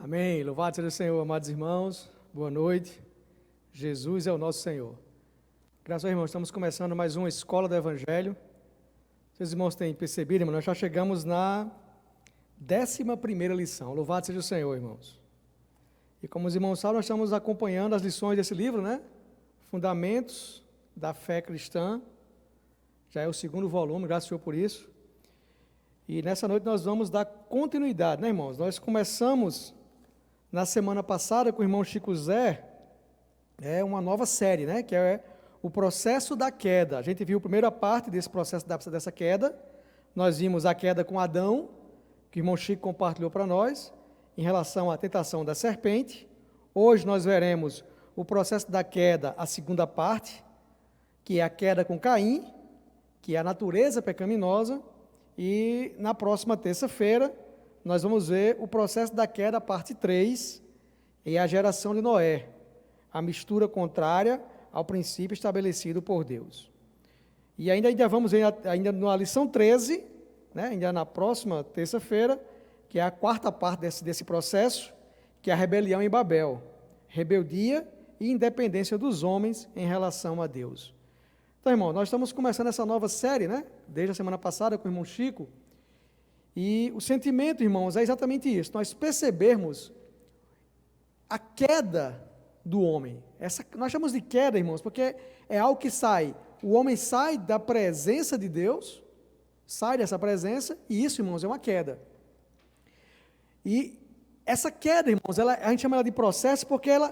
Amém. Louvado seja o Senhor, amados irmãos. Boa noite. Jesus é o nosso Senhor. Graças ao irmão, estamos começando mais uma Escola do Evangelho. Vocês irmãos têm percebido, irmão, nós já chegamos na 11ª lição. Louvado seja o Senhor, irmãos. E como os irmãos sabem, nós estamos acompanhando as lições desse livro, né? Fundamentos da Fé Cristã. Já é o 2º volume, graças ao Senhor por isso. E nessa noite nós vamos dar continuidade, né, irmãos? Nós começamos na semana passada com o irmão Chico Zé, uma nova série, né, que é o processo da queda. A gente viu a primeira parte desse processo dessa queda. Nós vimos a queda com Adão, que o irmão Chico compartilhou para nós, em relação à tentação da serpente. Hoje nós veremos o processo da queda, a segunda parte, que é a queda com Caim, que é a natureza pecaminosa. E na próxima terça-feira, nós vamos ver o processo da queda, parte 3, e a geração de Noé, a mistura contrária ao princípio estabelecido por Deus. E ainda vamos ver, ainda na lição 13, né, ainda na próxima terça-feira, que é a quarta parte desse processo, que é a rebelião em Babel, rebeldia e independência dos homens em relação a Deus. Então, irmão, nós estamos começando essa nova série, né, desde a semana passada com o irmão Chico, e o sentimento, irmãos, é exatamente isso, nós percebermos a queda do homem. Nós chamamos de queda, irmãos, porque é algo que sai, o homem sai da presença de Deus, sai dessa presença, e isso, irmãos, é uma queda. E essa queda, irmãos, a gente chama ela de processo porque ela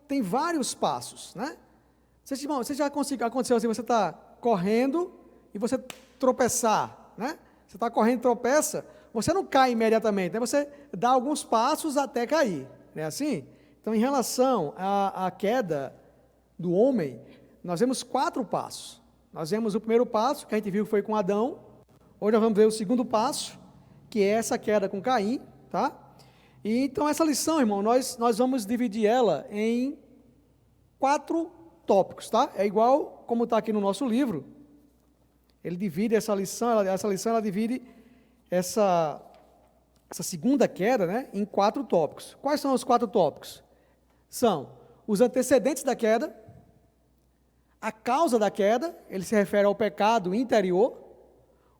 tem vários passos, né? Você já aconteceu assim, você está correndo e você tropeçar, né? Você está correndo e tropeça, você não cai imediatamente, né? Você dá alguns passos até cair, não é assim? Então, em relação à queda do homem, nós vemos 4 passos. Nós vemos o primeiro passo, que a gente viu que foi com Adão. Hoje nós vamos ver o segundo passo, que é essa queda com Caim, tá? E então, essa lição, irmão, nós vamos dividir ela em 4 tópicos, tá? É igual como está aqui no nosso livro. Ele divide essa lição, ela divide essa segunda queda, né, em 4 tópicos. Quais são os 4 tópicos? São os antecedentes da queda, a causa da queda, ele se refere ao pecado interior,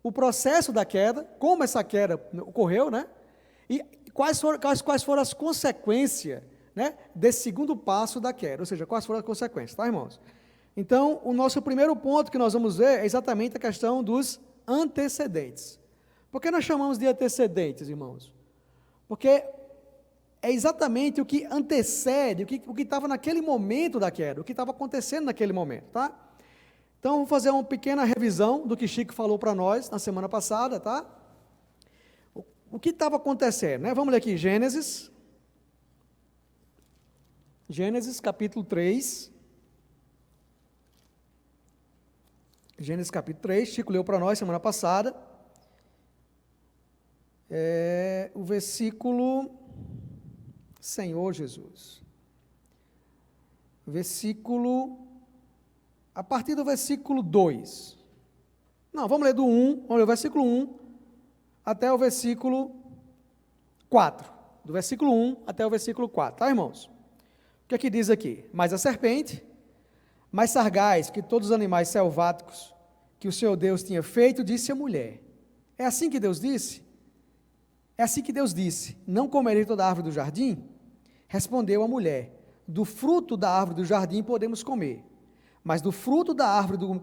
o processo da queda, como essa queda ocorreu, né, e quais foram as consequências, né, desse segundo passo da queda, ou seja, quais foram as consequências, tá, irmãos? Então, o nosso primeiro ponto que nós vamos ver é exatamente a questão dos antecedentes. Por que nós chamamos de antecedentes, irmãos? Porque é exatamente o que antecede, o que estava naquele momento da queda, o que estava acontecendo naquele momento, tá? Então, vamos fazer uma pequena revisão do que Chico falou para nós na semana passada, tá? O que estava acontecendo, né? Vamos ler aqui, Gênesis capítulo 3. Gênesis capítulo 3, Chico leu para nós semana passada, o versículo, Senhor Jesus, a partir do versículo 2, não, vamos ler do 1, vamos ler o versículo 1 até o versículo 4, do versículo 1 até o versículo 4, tá, irmãos? O que é que diz aqui? Mas a serpente, mais sagaz que todos os animais selváticos que o Senhor Deus tinha feito, disse à mulher. É assim que Deus disse? É assim que Deus disse, não comerei toda a árvore do jardim? Respondeu a mulher, do fruto da árvore do jardim podemos comer, mas do fruto da árvore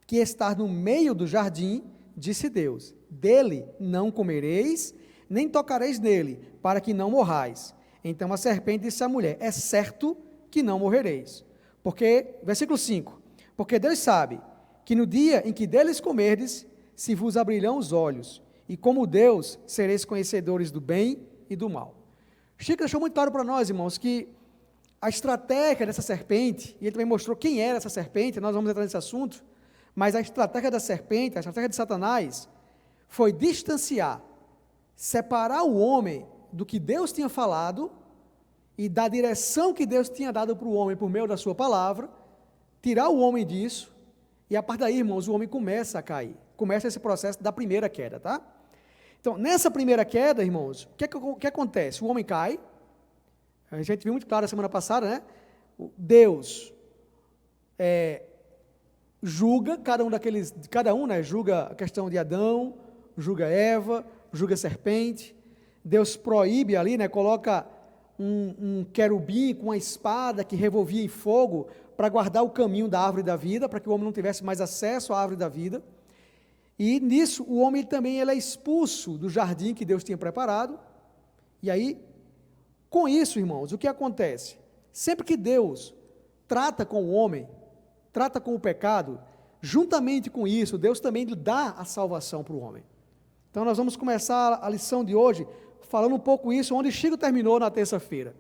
que está no meio do jardim, disse Deus, dele não comereis, nem tocareis nele, para que não morrais. Então a serpente disse à mulher, é certo que não morrereis. Porque, versículo 5, porque Deus sabe que no dia em que deles comerdes, se vos abrirão os olhos, e como Deus, sereis conhecedores do bem e do mal. Chico deixou muito claro para nós, irmãos, que a estratégia dessa serpente, e ele também mostrou quem era essa serpente, nós vamos entrar nesse assunto, mas a estratégia da serpente, a estratégia de Satanás, foi distanciar, separar o homem do que Deus tinha falado, e da direção que Deus tinha dado para o homem por meio da sua palavra, tirar o homem disso, e a partir daí, irmãos, o homem começa a cair, começa esse processo da primeira queda, tá? Então, nessa primeira queda, irmãos, o que acontece? O homem cai, A gente viu muito claro na semana passada, né? Deus julga cada um, né? Julga a questão de Adão, julga Eva, julga a serpente. Deus proíbe ali, né? Coloca um querubim com uma espada que revolvia em fogo para guardar o caminho da árvore da vida, para que o homem não tivesse mais acesso à árvore da vida. E nisso o homem também ele é expulso do jardim que Deus tinha preparado. E aí, com isso, irmãos, o que acontece? Sempre que Deus trata com o homem, trata com o pecado, juntamente com isso, Deus também lhe dá a salvação para o homem. Então nós vamos começar a lição de hoje falando um pouco isso, onde Chico terminou na terça-feira.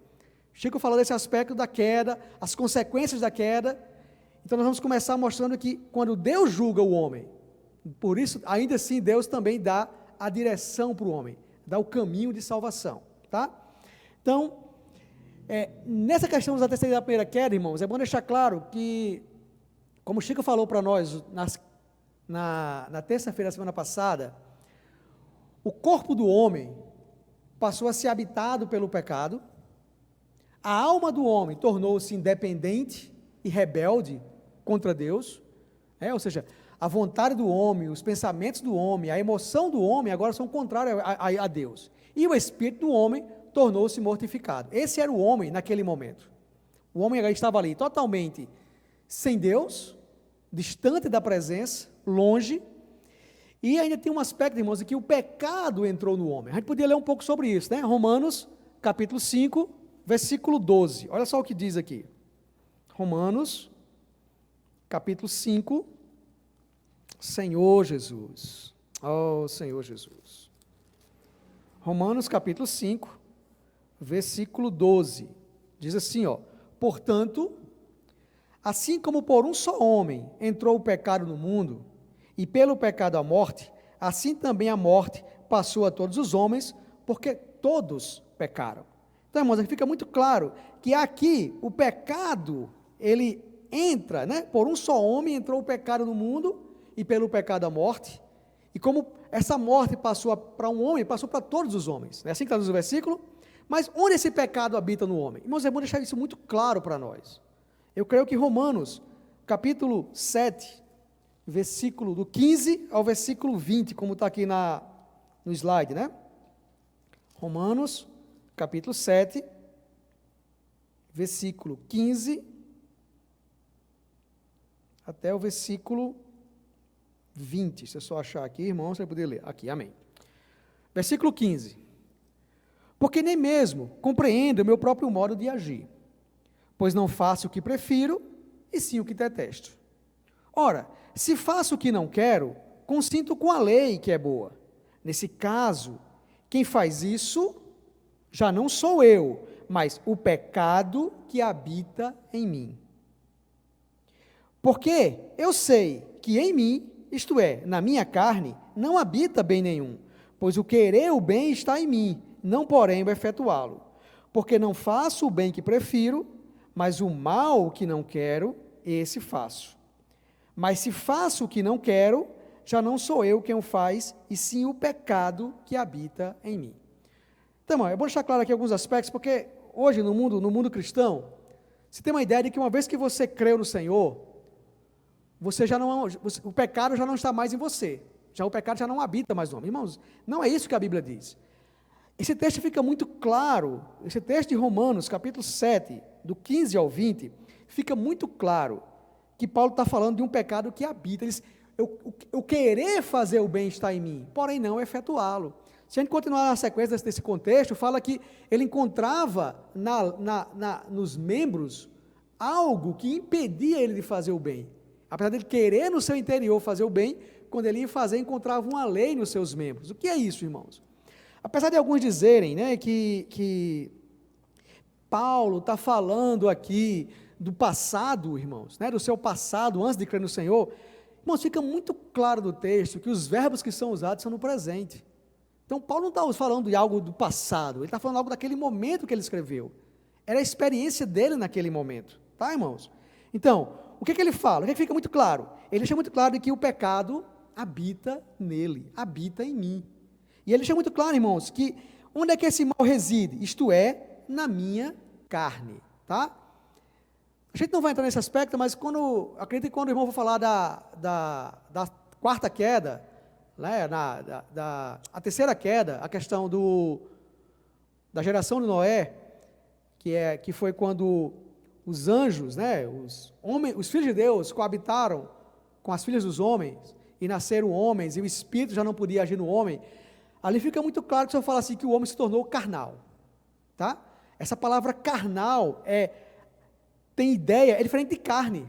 Chico falou desse aspecto da queda, as consequências da queda. Então nós vamos começar mostrando que quando Deus julga o homem, por isso, ainda assim, Deus também dá a direção para o homem, dá o caminho de salvação, tá? Então, nessa questão da terceira e da primeira queda, irmãos, é bom deixar claro que, como o Chico falou para nós na terça-feira da semana passada, o corpo do homem passou a ser habitado pelo pecado, a alma do homem tornou-se independente e rebelde contra Deus, ou seja, a vontade do homem, os pensamentos do homem, a emoção do homem agora são contrários a Deus. E o espírito do homem tornou-se mortificado. Esse era o homem naquele momento. O homem estava ali totalmente sem Deus, distante da presença, longe. E ainda tem um aspecto, irmãos, de que o pecado entrou no homem. A gente podia ler um pouco sobre isso, né? Romanos, capítulo 5, versículo 12. Olha só o que diz aqui. Romanos, capítulo 5, Senhor Jesus. Oh, Senhor Jesus. Romanos, capítulo 5, versículo 12. Diz assim, portanto, assim como por um só homem entrou o pecado no mundo, e pelo pecado a morte, assim também a morte passou a todos os homens, porque todos pecaram. Então, irmãos, aqui fica muito claro que aqui o pecado, ele entra, né? Por um só homem entrou o pecado no mundo, e pelo pecado a morte, e como essa morte passou para um homem, passou para todos os homens, é assim que está no versículo. Mas onde esse pecado habita no homem? Irmãos, é bom deixar isso muito claro para nós. Eu creio que Romanos, capítulo 7, versículo do 15 ao versículo 20, como está aqui no slide, né? Romanos, capítulo 7, versículo 15 até o versículo 20. Se eu só achar aqui, irmão, você vai poder ler. Aqui, amém. Versículo 15. Porque nem mesmo compreendo o meu próprio modo de agir, pois não faço o que prefiro, e sim o que detesto. Ora, se faço o que não quero, consinto com a lei que é boa. Nesse caso, quem faz isso já não sou eu, mas o pecado que habita em mim. Porque eu sei que em mim, isto é, na minha carne, não habita bem nenhum, pois o querer o bem está em mim, não porém o efetuá-lo. Porque não faço o bem que prefiro, mas o mal que não quero, esse faço. Mas se faço o que não quero, já não sou eu quem o faz, e sim o pecado que habita em mim. Então, eu vou deixar claro aqui alguns aspectos, porque hoje no mundo cristão, você tem uma ideia de que uma vez que você creu no Senhor, o pecado já não está mais em você, o pecado já não habita mais no homem. Irmãos, não é isso que a Bíblia diz. Esse texto fica muito claro, esse texto de Romanos, capítulo 7, do 15 ao 20, fica muito claro que Paulo está falando de um pecado que habita. Ele diz, eu querer fazer o bem está em mim, porém não efetuá-lo. Se a gente continuar na sequência desse contexto, fala que ele encontrava nos membros algo que impedia ele de fazer o bem. Apesar de ele querer no seu interior fazer o bem, quando ele ia fazer, encontrava uma lei nos seus membros. O que é isso, irmãos? Apesar de alguns dizerem, né, que Paulo está falando aqui do passado, irmãos, né, do seu passado antes de crer no Senhor, irmãos, fica muito claro do texto que os verbos que são usados são no presente. Então, Paulo não está falando de algo do passado, ele está falando algo daquele momento que ele escreveu. Era a experiência dele naquele momento, tá, irmãos? Então, o que ele fala? O que fica muito claro? Ele deixa muito claro que o pecado habita nele, habita em mim. E ele deixa muito claro, irmãos, que onde é que esse mal reside? Isto é, na minha carne, tá? A gente não vai entrar nesse aspecto, mas acredito que quando o irmão for falar da quarta queda, né, a terceira queda, a questão da geração de Noé, que foi quando os anjos, né, os filhos de Deus coabitaram com as filhas dos homens, e nasceram homens, e o Espírito já não podia agir no homem, ali fica muito claro que o Senhor fala assim, que o homem se tornou carnal, tá? Essa palavra carnal tem ideia, é diferente de carne.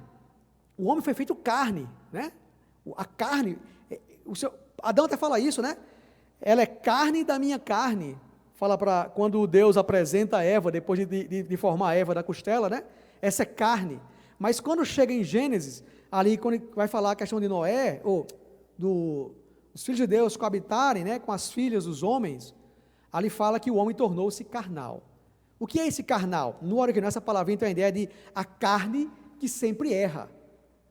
O homem foi feito carne, né? A carne, Adão até fala isso, né? Ela é carne da minha carne. Fala quando Deus apresenta a Eva, depois de formar a Eva da costela, né? Essa é carne. Mas quando chega em Gênesis, ali quando vai falar a questão de Noé, os filhos de Deus coabitarem, né, com as filhas dos homens, ali fala que o homem tornou-se carnal. O que é esse carnal? No original, essa palavrinha tem a ideia de a carne que sempre erra.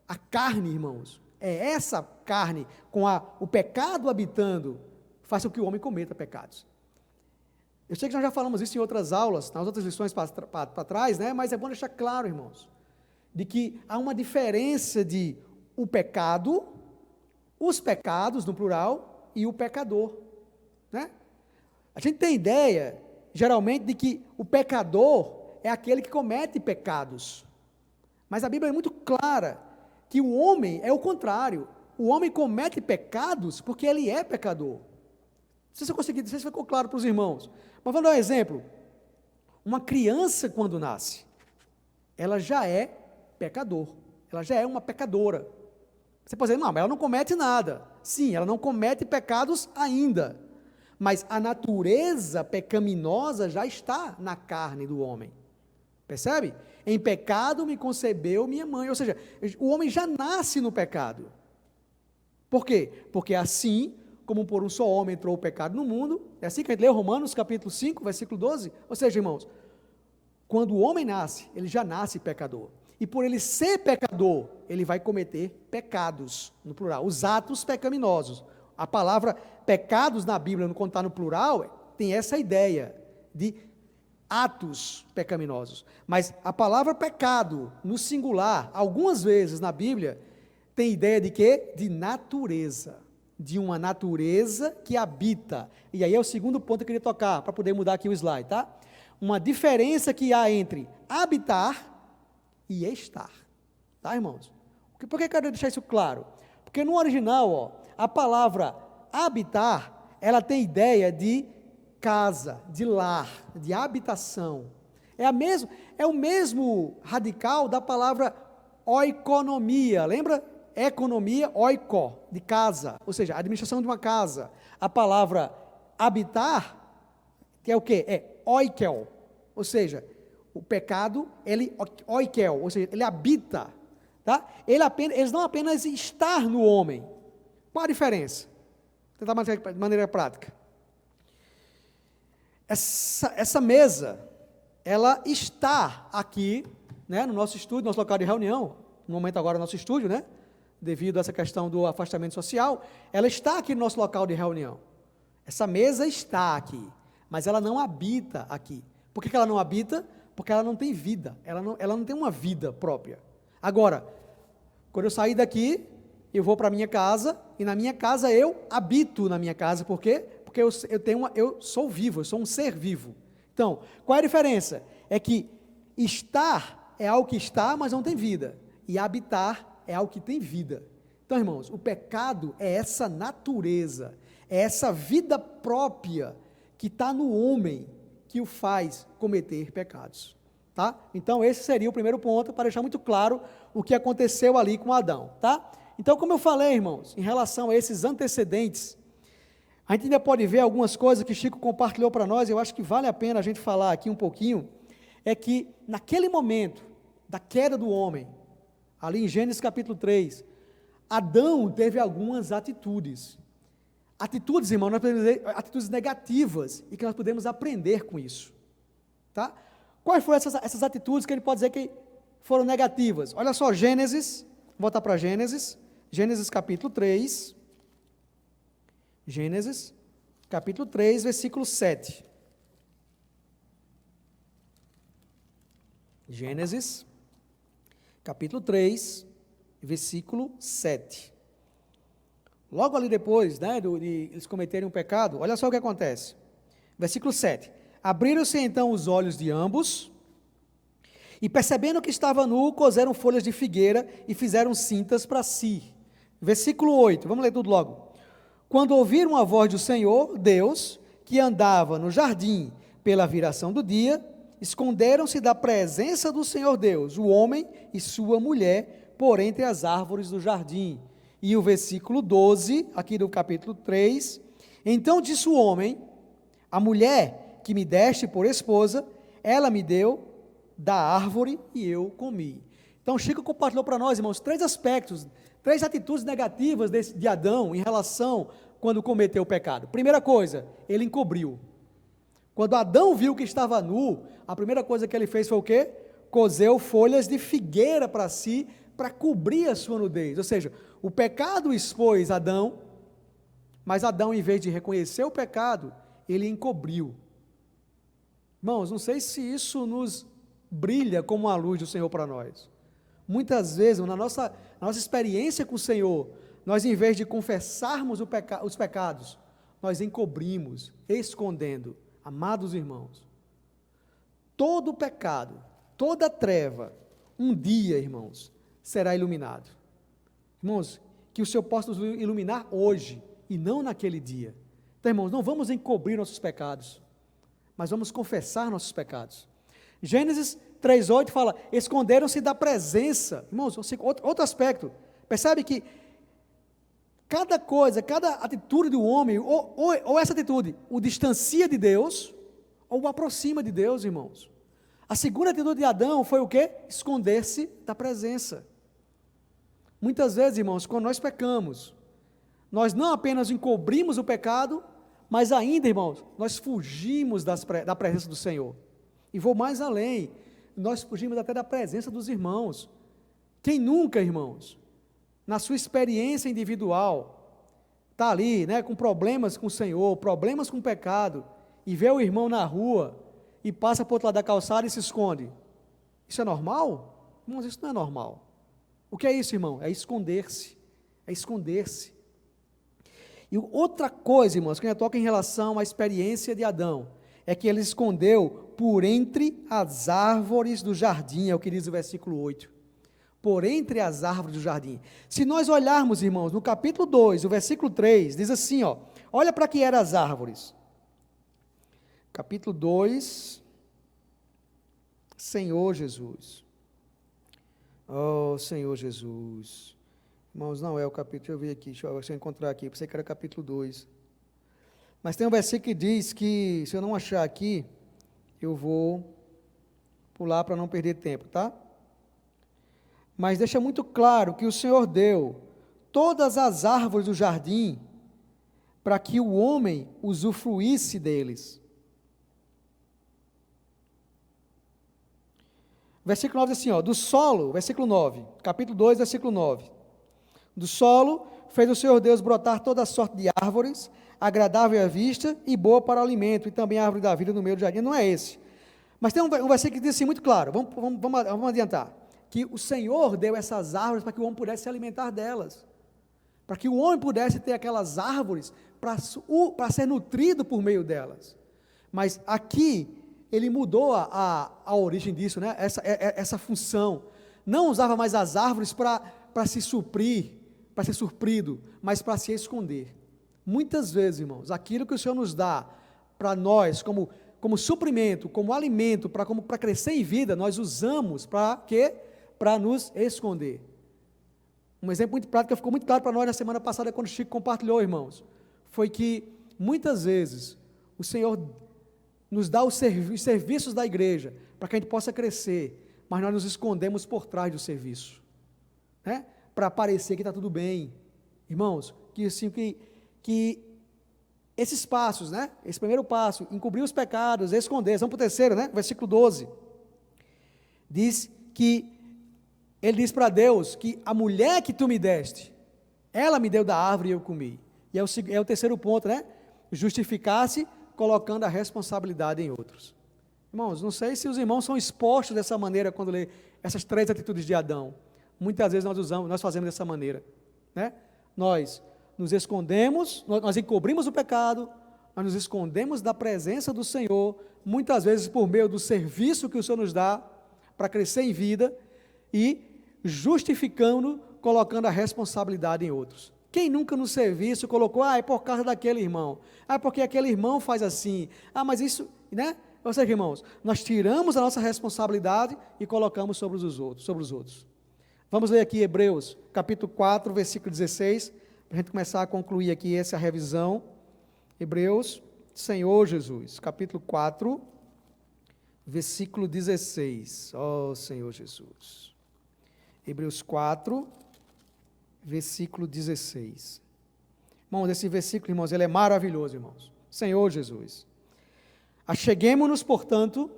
A carne, irmãos, é essa carne com o pecado habitando, faz com que o homem cometa pecados. Eu sei que nós já falamos isso em outras aulas, nas outras lições para trás, né? Mas é bom deixar claro, irmãos, de que há uma diferença de o pecado, os pecados, no plural, e o pecador, né? A gente tem ideia, geralmente, de que o pecador é aquele que comete pecados, mas a Bíblia é muito clara, que o homem é o contrário, o homem comete pecados porque ele é pecador. Não sei se ficou claro para os irmãos, mas vamos dar um exemplo, uma criança quando nasce, ela já é pecador, ela já é uma pecadora. Você pode dizer, não, mas ela não comete nada. Sim, ela não comete pecados ainda, mas a natureza pecaminosa já está na carne do homem, percebe? Em pecado me concebeu minha mãe, ou seja, o homem já nasce no pecado. Por quê? Porque assim como por um só homem entrou o pecado no mundo, é assim que a gente lê Romanos capítulo 5, versículo 12, ou seja, irmãos, quando o homem nasce, ele já nasce pecador, e por ele ser pecador, ele vai cometer pecados, no plural, os atos pecaminosos. A palavra pecados na Bíblia, quando está no plural, tem essa ideia de atos pecaminosos, mas a palavra pecado, no singular, algumas vezes na Bíblia, tem ideia de quê? De natureza, de uma natureza que habita, e aí é o segundo ponto que eu queria tocar, para poder mudar aqui o slide, tá? Uma diferença que há entre habitar e estar, tá, irmãos? Por que eu quero deixar isso claro? Porque no original, a palavra habitar, ela tem ideia de casa, de lar, de habitação, é o mesmo radical da palavra oikonomia, lembra? Economia, oiko, de casa, ou seja, a administração de uma casa. A palavra habitar, que é o quê? É oikel, ou seja, o pecado, ele oikel, ou seja, ele habita, tá? Eles não apenas estar no homem. Qual a diferença? Vou tentar de maneira prática. Essa mesa, ela está aqui, né, no nosso estúdio, nosso local de reunião, no momento agora nosso estúdio, né? Devido a essa questão do afastamento social, ela está aqui no nosso local de reunião. Essa mesa está aqui, mas ela não habita aqui. Por que ela não habita? Porque ela não tem vida, ela não tem uma vida própria. Agora, quando eu sair daqui, eu vou para a minha casa, e na minha casa eu habito na minha casa, por quê? Porque eu sou vivo, eu sou um ser vivo. Então, qual é a diferença? É que estar é algo que está, mas não tem vida, e habitar é algo que tem vida. Então, irmãos, o pecado é essa natureza, é essa vida própria que está no homem, que o faz cometer pecados, tá? Então, esse seria o primeiro ponto, para deixar muito claro o que aconteceu ali com Adão, tá? Então, como eu falei, irmãos, em relação a esses antecedentes, a gente ainda pode ver algumas coisas que Chico compartilhou para nós, eu acho que vale a pena a gente falar aqui um pouquinho, é que naquele momento da queda do homem, ali em Gênesis capítulo 3, Adão teve algumas atitudes, irmão, nós podemos dizer, atitudes negativas, e que nós podemos aprender com isso, tá? Quais foram essas atitudes que ele pode dizer que foram negativas? Olha só, Gênesis, vou voltar para Gênesis capítulo 3, Gênesis capítulo 3, versículo 7. Gênesis, capítulo 3, versículo 7. Logo ali depois, né, de eles cometerem um pecado, olha só o que acontece. Versículo 7. Abriram-se então os olhos de ambos, e percebendo que estava nu, coseram folhas de figueira e fizeram cintas para si. Versículo 8, vamos ler tudo logo. Quando ouviram a voz do Senhor, Deus, que andava no jardim pela viração do dia, esconderam-se da presença do Senhor Deus, o homem e sua mulher, por entre as árvores do jardim. E o versículo 12, aqui do capítulo 3, então disse o homem, a mulher que me deste por esposa, ela me deu da árvore e eu comi. Então Chico compartilhou para nós, irmãos, 3 aspectos, 3 atitudes negativas de Adão em relação quando cometeu o pecado. Primeira coisa, ele encobriu. Quando Adão viu que estava nu, a primeira coisa que ele fez foi o quê? Coseu folhas de figueira para si, para cobrir a sua nudez. Ou seja, o pecado expôs Adão, mas Adão, em vez de reconhecer o pecado, ele encobriu. Irmãos, não sei se isso nos brilha como a luz do Senhor para nós. Muitas vezes, na nossa experiência com o Senhor, nós, em vez de confessarmos os pecados, nós encobrimos, escondendo. Amados irmãos, todo pecado, toda treva, um dia, irmãos, será iluminado. Irmãos, que o Senhor possa nos iluminar hoje e não naquele dia. Então, irmãos, não vamos encobrir nossos pecados, mas vamos confessar nossos pecados. Gênesis 3:8 fala, esconderam-se da presença. Irmãos, outro aspecto, percebe que cada coisa, cada atitude do homem, ou essa atitude o distancia de Deus, ou o aproxima de Deus, irmãos. A segunda atitude de Adão foi o quê? Esconder-se da presença. Muitas vezes, irmãos, quando nós pecamos, nós não apenas encobrimos o pecado, mas ainda, irmãos, nós fugimos da presença do Senhor. E vou mais além, nós fugimos até da presença dos irmãos. Quem nunca, irmãos, na sua experiência individual, está ali, né, com problemas com o Senhor, problemas com o pecado, e vê o irmão na rua, e passa para o outro lado da calçada e se esconde. Isso é normal? Irmãos, isso não é normal. O que é isso, irmão? É esconder-se. É esconder-se. E outra coisa, irmãos, que toca em relação à experiência de Adão, é que ele escondeu por entre as árvores do jardim, é o que diz o versículo 8. Por entre as árvores do jardim. Se nós olharmos, irmãos, no capítulo 2, o versículo 3, diz assim, ó, olha para que eram as árvores. Capítulo 2, Senhor Jesus. Oh, Senhor Jesus. Irmãos, não é o capítulo, deixa eu ver aqui, deixa eu encontrar aqui, pensei que era capítulo 2. Mas tem um versículo que diz que, se eu não achar aqui, eu vou pular para não perder tempo, tá? Mas deixa muito claro que o Senhor deu todas as árvores do jardim para que o homem usufruísse deles. Versículo 9 diz assim, ó, do solo, versículo 9, capítulo 2, versículo 9. Do solo fez o Senhor Deus brotar toda sorte de árvores, agradável à vista e boa para o alimento, e também a árvore da vida no meio do jardim. Não é esse. Mas tem um versículo que diz assim, muito claro, vamos adiantar, que o Senhor deu essas árvores para que o homem pudesse se alimentar delas, para que o homem pudesse ter aquelas árvores para ser nutrido por meio delas. Mas aqui, ele mudou a origem disso, né? essa função. Não usava mais as árvores para se suprir, para ser suprido, mas para se esconder. Muitas vezes, irmãos, aquilo que o Senhor nos dá para nós, como suprimento, como alimento, para crescer em vida, nós usamos para quê? Para nos esconder. Um exemplo muito prático que ficou muito claro para nós na semana passada, quando o Chico compartilhou, irmãos, foi que muitas vezes o Senhor nos dá os serviços da igreja para que a gente possa crescer, mas nós nos escondemos por trás do serviço, né? Para parecer que está tudo bem. Irmãos, que esses passos, né? Esse primeiro passo, encobrir os pecados, esconder, vamos para o terceiro, né? Versículo 12, diz que, ele diz para Deus que a mulher que tu me deste, ela me deu da árvore e eu comi. E é o terceiro ponto, né? Justificar-se colocando a responsabilidade em outros. Irmãos, não sei se os irmãos são expostos dessa maneira quando lê essas 3 atitudes de Adão. Muitas vezes nós fazemos dessa maneira, né? Nós nos escondemos, nós encobrimos o pecado, nós nos escondemos da presença do Senhor, muitas vezes por meio do serviço que o Senhor nos dá para crescer em vida e justificando, colocando a responsabilidade em outros. Quem nunca no serviço colocou, é por causa daquele irmão, é porque aquele irmão faz assim, mas isso, né? Ou seja, irmãos, nós tiramos a nossa responsabilidade e colocamos sobre os outros. Vamos ler aqui Hebreus, capítulo 4, versículo 16, para a gente começar a concluir aqui essa revisão. Hebreus, Senhor Jesus, capítulo 4, versículo 16. Ó Senhor Jesus. Hebreus 4, versículo 16. Irmãos, esse versículo, irmãos, ele é maravilhoso, irmãos. Senhor Jesus. Acheguemo-nos, portanto,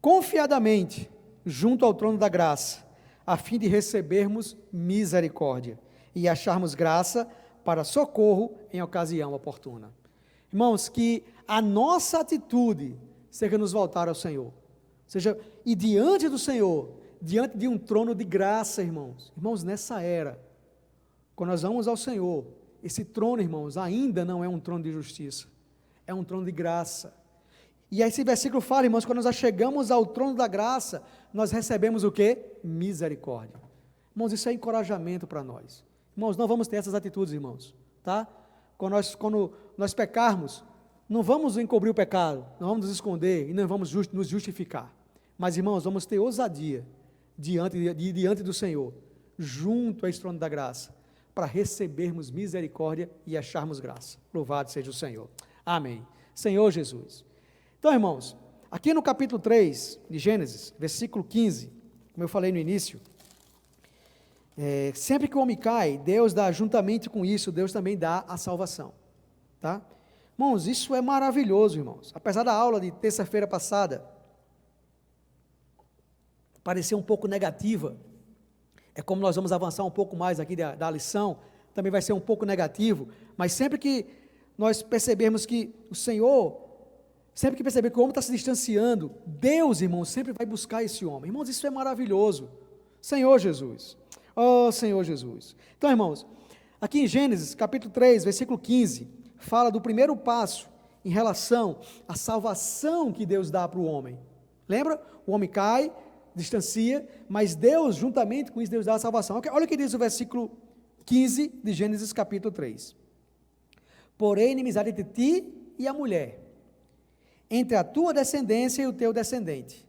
confiadamente junto ao trono da graça, a fim de recebermos misericórdia e acharmos graça para socorro em ocasião oportuna. Irmãos, que a nossa atitude seja nos voltar ao Senhor, e diante do Senhor, diante de um trono de graça, irmãos, nessa era, quando nós vamos ao Senhor, esse trono, irmãos, ainda não é um trono de justiça, é um trono de graça. E aí esse versículo fala, irmãos, quando nós chegamos ao trono da graça, nós recebemos o quê? Misericórdia. Irmãos, isso é encorajamento para nós. Irmãos, não vamos ter essas atitudes, irmãos, tá? Quando nós pecarmos, não vamos encobrir o pecado, não vamos nos esconder e não vamos nos justificar. Mas, irmãos, vamos ter ousadia diante do Senhor, junto a esse trono da graça, para recebermos misericórdia e acharmos graça. Louvado seja o Senhor. Amém. Senhor Jesus. Então, irmãos, aqui no capítulo 3 de Gênesis, versículo 15, como eu falei no início, sempre que o homem cai, Deus dá, juntamente com isso, Deus também dá a salvação, tá? Irmãos, isso é maravilhoso, irmãos. Apesar da aula de terça-feira passada parecer um pouco negativa, é como nós vamos avançar um pouco mais aqui da lição, também vai ser um pouco negativo, mas sempre que nós percebermos que o Senhor, sempre que perceber que o homem está se distanciando, Deus, irmãos, sempre vai buscar esse homem. Irmãos, isso é maravilhoso. Senhor Jesus. Oh, Senhor Jesus. Então, irmãos, aqui em Gênesis, capítulo 3, versículo 15, fala do primeiro passo em relação à salvação que Deus dá para o homem. Lembra? O homem cai, distancia, mas Deus, juntamente com isso, Deus dá a salvação. Olha o que diz o versículo 15 de Gênesis, capítulo 3. Porém, inimizade entre ti e a mulher, entre a tua descendência e o teu descendente.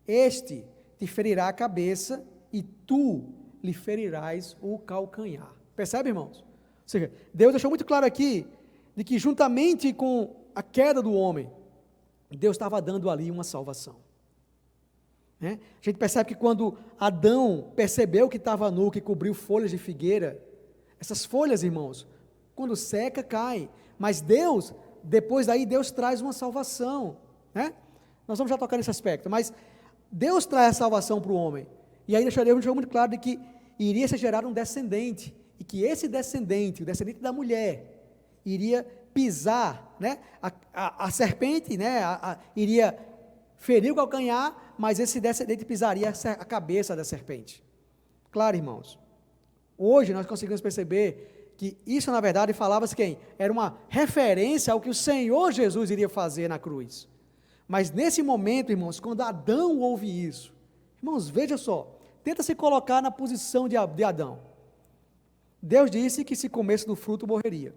Este te ferirá a cabeça e tu lhe ferirás o calcanhar. Percebe, irmãos? Ou seja, Deus deixou muito claro aqui de que juntamente com a queda do homem, Deus estava dando ali uma salvação. A gente percebe que quando Adão percebeu que estava nu, que cobriu folhas de figueira, essas folhas, irmãos, quando seca, cai. Mas Deus, depois daí, Deus traz uma salvação. Nós vamos já tocar nesse aspecto, mas Deus traz a salvação para o homem. E aí Deus deixou muito claro de que iria ser gerado um descendente, e que esse descendente, o descendente da mulher, iria pisar, a serpente, iria ferir o calcanhar, mas esse descendente pisaria a cabeça da serpente. Claro, irmãos, hoje nós conseguimos perceber que isso, na verdade, falava-se quem? Era uma referência ao que o Senhor Jesus iria fazer na cruz. Mas nesse momento, irmãos, quando Adão ouve isso, irmãos, veja só, tenta se colocar na posição de Adão. Deus disse que se comesse do fruto morreria.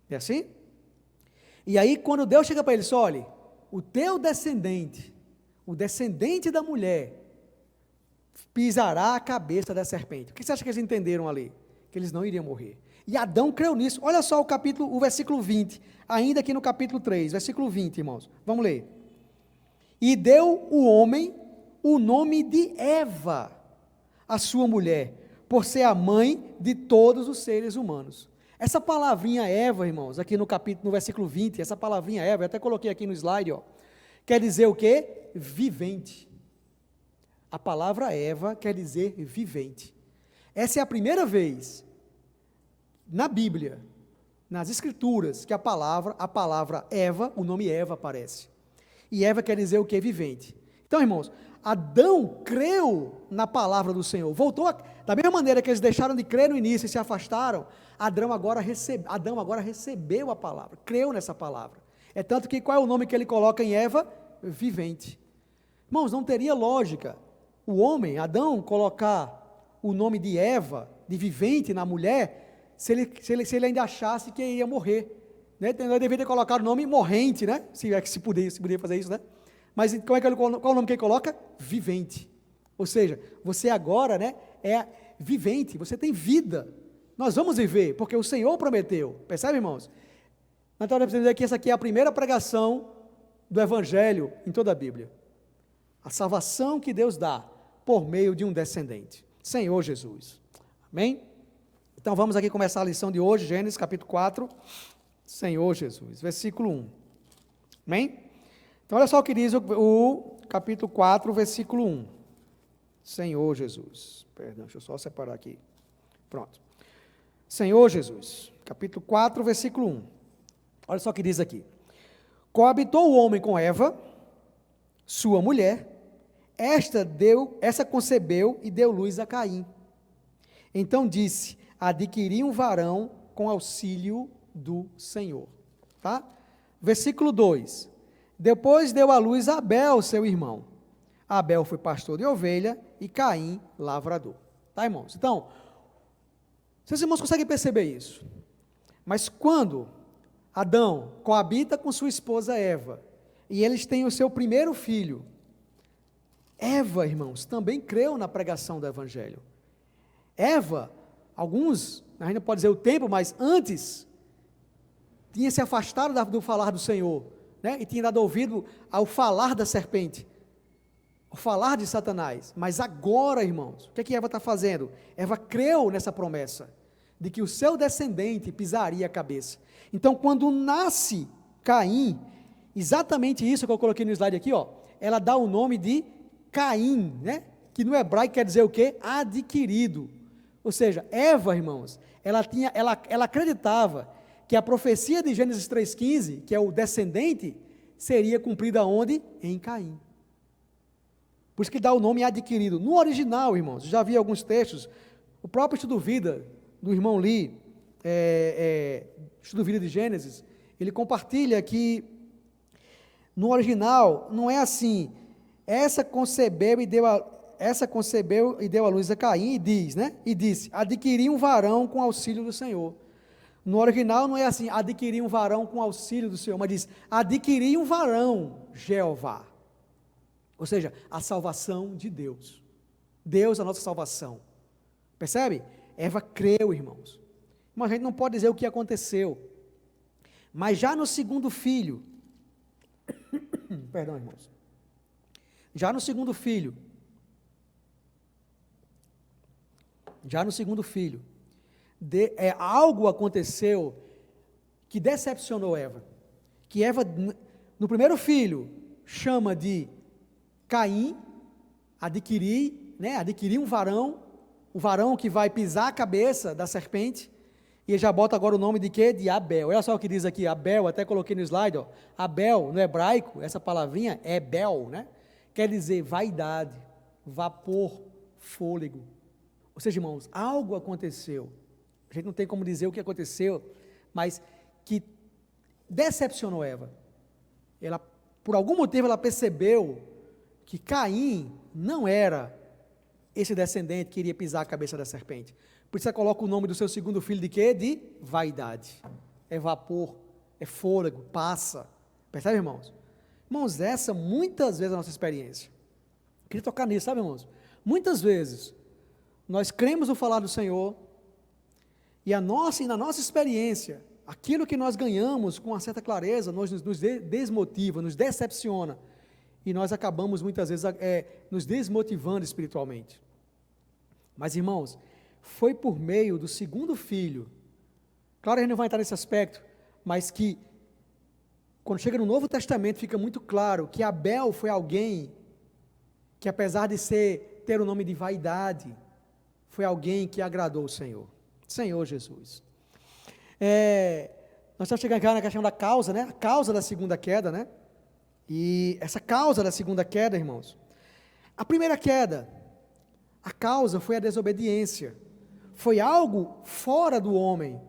É assim? E aí, quando Deus chega para ele, diz, olha, o teu descendente, o descendente da mulher, pisará a cabeça da serpente. O que você acha que eles entenderam ali? Que eles não iriam morrer. E Adão creu nisso. Olha só o versículo 20, ainda aqui no capítulo 3, versículo 20, irmãos. Vamos ler. E deu o homem o nome de Eva, a sua mulher, por ser a mãe de todos os seres humanos. Essa palavrinha Eva, irmãos, aqui no versículo 20, essa palavrinha Eva, eu até coloquei aqui no slide, quer dizer o quê? Vivente. A palavra Eva quer dizer vivente. Essa é a primeira vez na Bíblia, nas Escrituras, que a palavra Eva, o nome Eva aparece. E Eva quer dizer o que? Vivente. Então, irmãos, Adão creu na palavra do Senhor. Da mesma maneira que eles deixaram de crer no início e se afastaram, Adão agora recebeu a palavra, creu nessa palavra. É tanto que qual é o nome que ele coloca em Eva? Vivente. Irmãos, não teria lógica o homem, Adão, colocar o nome de Eva, de vivente, na mulher, se ele ainda achasse que ia morrer. Né? Ele deveria ter colocado o nome morrente, né? Se podia fazer isso, né? Mas qual o nome que ele coloca? Vivente. Ou seja, você agora, né, é vivente, você tem vida. Nós vamos viver, porque o Senhor prometeu. Percebe, irmãos? Então, nós precisamos dizer que essa aqui é a primeira pregação do Evangelho em toda a Bíblia. A salvação que Deus dá por meio de um descendente, Senhor Jesus. Amém? Então, vamos aqui começar a lição de hoje, Gênesis capítulo 4, Senhor Jesus, versículo 1. Amém? Então, olha só o que diz o capítulo 4, versículo 1. Senhor Jesus. Perdão, deixa eu só separar aqui. Pronto. Senhor Jesus, capítulo 4, versículo 1. Olha só o que diz aqui. Coabitou o homem com Eva, sua mulher, essa concebeu e deu luz a Caim. Então disse, adquiri um varão com auxílio do Senhor. Tá? Versículo 2. Depois deu à luz a Abel, seu irmão. Abel foi pastor de ovelha e Caim, lavrador. Tá, irmãos? Então, vocês irmãos conseguem perceber isso? Mas quando Adão coabita com sua esposa Eva, e eles têm o seu primeiro filho, Eva, irmãos, também creu na pregação do Evangelho. Eva, alguns, a gente não pode dizer o tempo, mas antes, tinha se afastado do falar do Senhor, né? E tinha dado ouvido ao falar da serpente, ao falar de Satanás. Mas agora, irmãos, o que é que Eva está fazendo? Eva creu nessa promessa, de que o seu descendente pisaria a cabeça. Então, quando nasce Caim, exatamente isso que eu coloquei no slide aqui, ó, ela dá o nome de Caim, né? Que no hebraico quer dizer o quê? Adquirido. Ou seja, Eva, irmãos, ela acreditava que a profecia de Gênesis 3,15, que é o descendente, seria cumprida onde? Em Caim. Por isso que dá o nome adquirido. No original, irmãos, já vi alguns textos, o próprio Estudo Vida, do irmão Lee, Estudo Vida de Gênesis, ele compartilha que, no original, não é assim, essa concebeu e deu à luz a Caim, e disse, adquiri um varão com auxílio do Senhor. No original não é assim, adquiri um varão com auxílio do Senhor, mas diz, adquiri um varão, Jeová. Ou seja, a salvação de Deus. Deus é a nossa salvação. Percebe? Eva creu, irmãos. Mas a gente não pode dizer o que aconteceu. Mas já no segundo filho, perdão, irmãos. Já no segundo filho, algo aconteceu que decepcionou Eva. Que Eva, no primeiro filho, chama de Caim, adquirir um varão que vai pisar a cabeça da serpente, e ele já bota agora o nome de quê? De Abel. Olha só o que diz aqui, Abel, até coloquei no slide, ó. Abel, no hebraico, essa palavrinha é bel, né? Quer dizer vaidade, vapor, fôlego. Ou seja, irmãos, algo aconteceu. A gente não tem como dizer o que aconteceu, mas que decepcionou Eva. Ela, por algum motivo, ela percebeu que Caim não era esse descendente que iria pisar a cabeça da serpente. Por isso ela coloca o nome do seu segundo filho de quê? De vaidade. É vapor, é fôlego, passa. Percebe, irmãos? Irmãos, essa muitas vezes é a nossa experiência. Eu queria tocar nisso, sabe, irmãos? Muitas vezes nós cremos no falar do Senhor e na nossa experiência, aquilo que nós ganhamos com uma certa clareza nos desmotiva, nos decepciona. E nós acabamos muitas vezes nos desmotivando espiritualmente. Mas, irmãos, foi por meio do segundo filho, claro, a gente não vai entrar nesse aspecto, mas que, quando chega no Novo Testamento, fica muito claro que Abel foi alguém que, apesar de ter o nome de vaidade, foi alguém que agradou o Senhor Jesus. Nós estamos chegando aqui na questão da causa, né? A causa da segunda queda, né? E essa causa da segunda queda, irmãos, a primeira queda, a causa foi a desobediência. Foi algo fora do homem,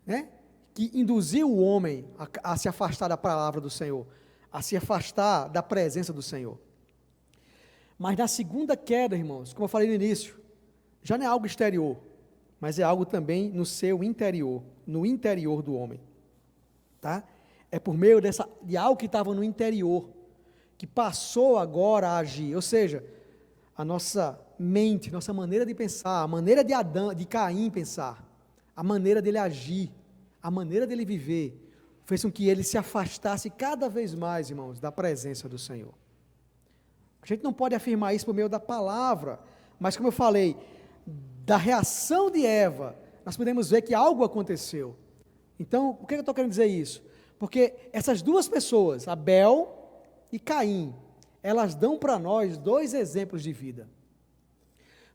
né? Que induziu o homem a se afastar da palavra do Senhor, a se afastar da presença do Senhor. Mas na segunda queda, irmãos, como eu falei no início, já não é algo exterior, mas é algo também no seu interior, no interior do homem, tá? É por meio de algo que estava no interior, que passou agora a agir, ou seja, a nossa mente, nossa maneira de pensar, a maneira de Caim pensar, a maneira dele agir, a maneira dele viver, fez com que ele se afastasse cada vez mais, irmãos, da presença do Senhor. A gente não pode afirmar isso por meio da palavra, mas como eu falei, da reação de Eva, nós podemos ver que algo aconteceu. Então, por que eu estou querendo dizer isso? Porque essas duas pessoas, Abel e Caim, elas dão para nós dois exemplos de vida.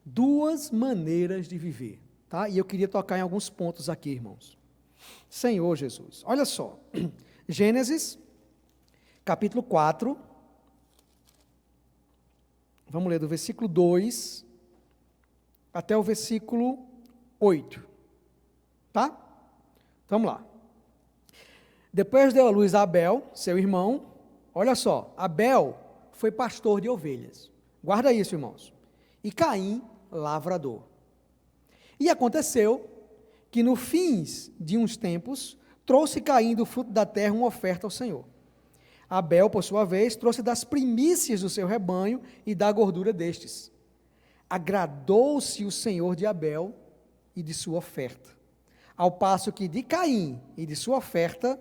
Duas maneiras de viver, tá? E eu queria tocar em alguns pontos aqui, irmãos. Senhor Jesus, olha só, Gênesis, capítulo 4, vamos ler do versículo 2 até o versículo 8, tá? Vamos lá. Depois deu à luz a Abel, seu irmão. Olha só, Abel foi pastor de ovelhas. Guarda isso, irmãos. E Caim, lavrador. E aconteceu que no fins de uns tempos, trouxe Caim do fruto da terra uma oferta ao Senhor. Abel, por sua vez, trouxe das primícias do seu rebanho e da gordura destes. Agradou-se o Senhor de Abel e de sua oferta, ao passo que de Caim e de sua oferta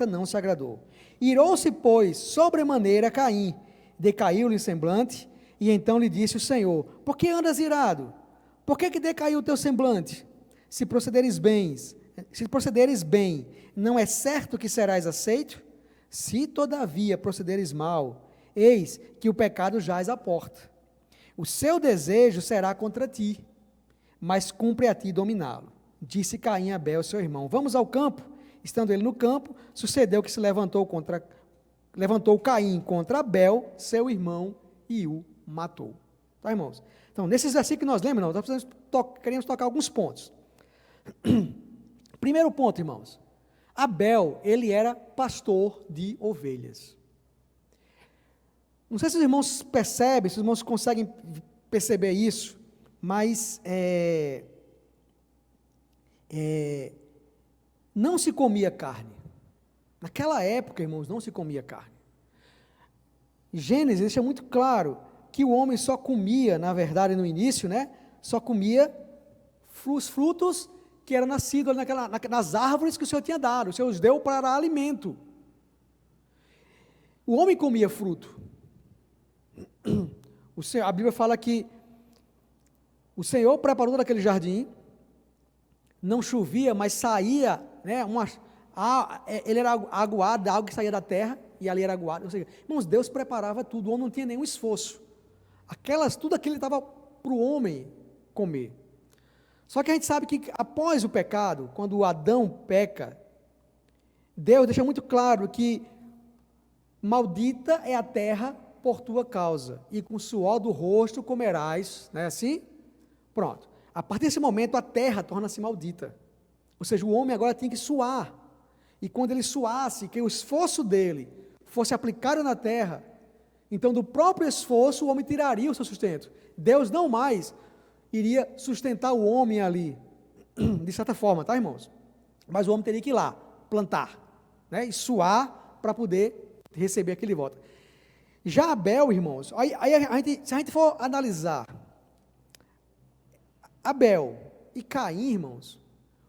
não se agradou. Irou-se, pois, sobremaneira Caim, decaiu-lhe o semblante, e então lhe disse o Senhor: por que andas irado? Por que decaiu o teu semblante? Se procederes bem, não é certo que serás aceito? Se todavia procederes mal, eis que o pecado jaz à porta. O seu desejo será contra ti, mas cumpre a ti dominá-lo. Disse Caim a Abel, seu irmão: vamos ao campo. Estando ele no campo, sucedeu que se levantou Caim contra Abel, seu irmão, e o matou. Tá, irmãos? Então, nesses versículos que nós lemos, nós queremos tocar alguns pontos. Primeiro ponto, irmãos. Abel, ele era pastor de ovelhas. Não sei se os irmãos percebem, se os irmãos conseguem perceber isso, mas não se comia carne. Naquela época, irmãos, não se comia carne. Gênesis deixa muito claro que o homem só comia, na verdade, no início, né? Só comia os frutos que eram nascidos nas árvores que o Senhor tinha dado. O Senhor os deu para alimento. O homem comia fruto. A Bíblia fala que o Senhor preparou daquele jardim, não chovia, mas saía, né, ele era aguado, a água que saía da terra, e ali era aguado. Ou seja, irmãos, Deus preparava tudo, o homem não tinha nenhum esforço. Tudo aquilo estava para o homem comer. Só que a gente sabe que após o pecado, quando Adão peca, Deus deixa muito claro que maldita é a terra por tua causa, e com o suor do rosto comerás, não é assim? Pronto. A partir desse momento, a terra torna-se maldita. Ou seja, o homem agora tinha que suar. E quando ele suasse, que o esforço dele fosse aplicado na terra, então do próprio esforço o homem tiraria o seu sustento. Deus não mais iria sustentar o homem ali, de certa forma, tá, irmãos? Mas o homem teria que ir lá, plantar, né, e suar para poder receber aquele voto. Já Abel, irmãos, se a gente for analisar Abel e Caim, irmãos,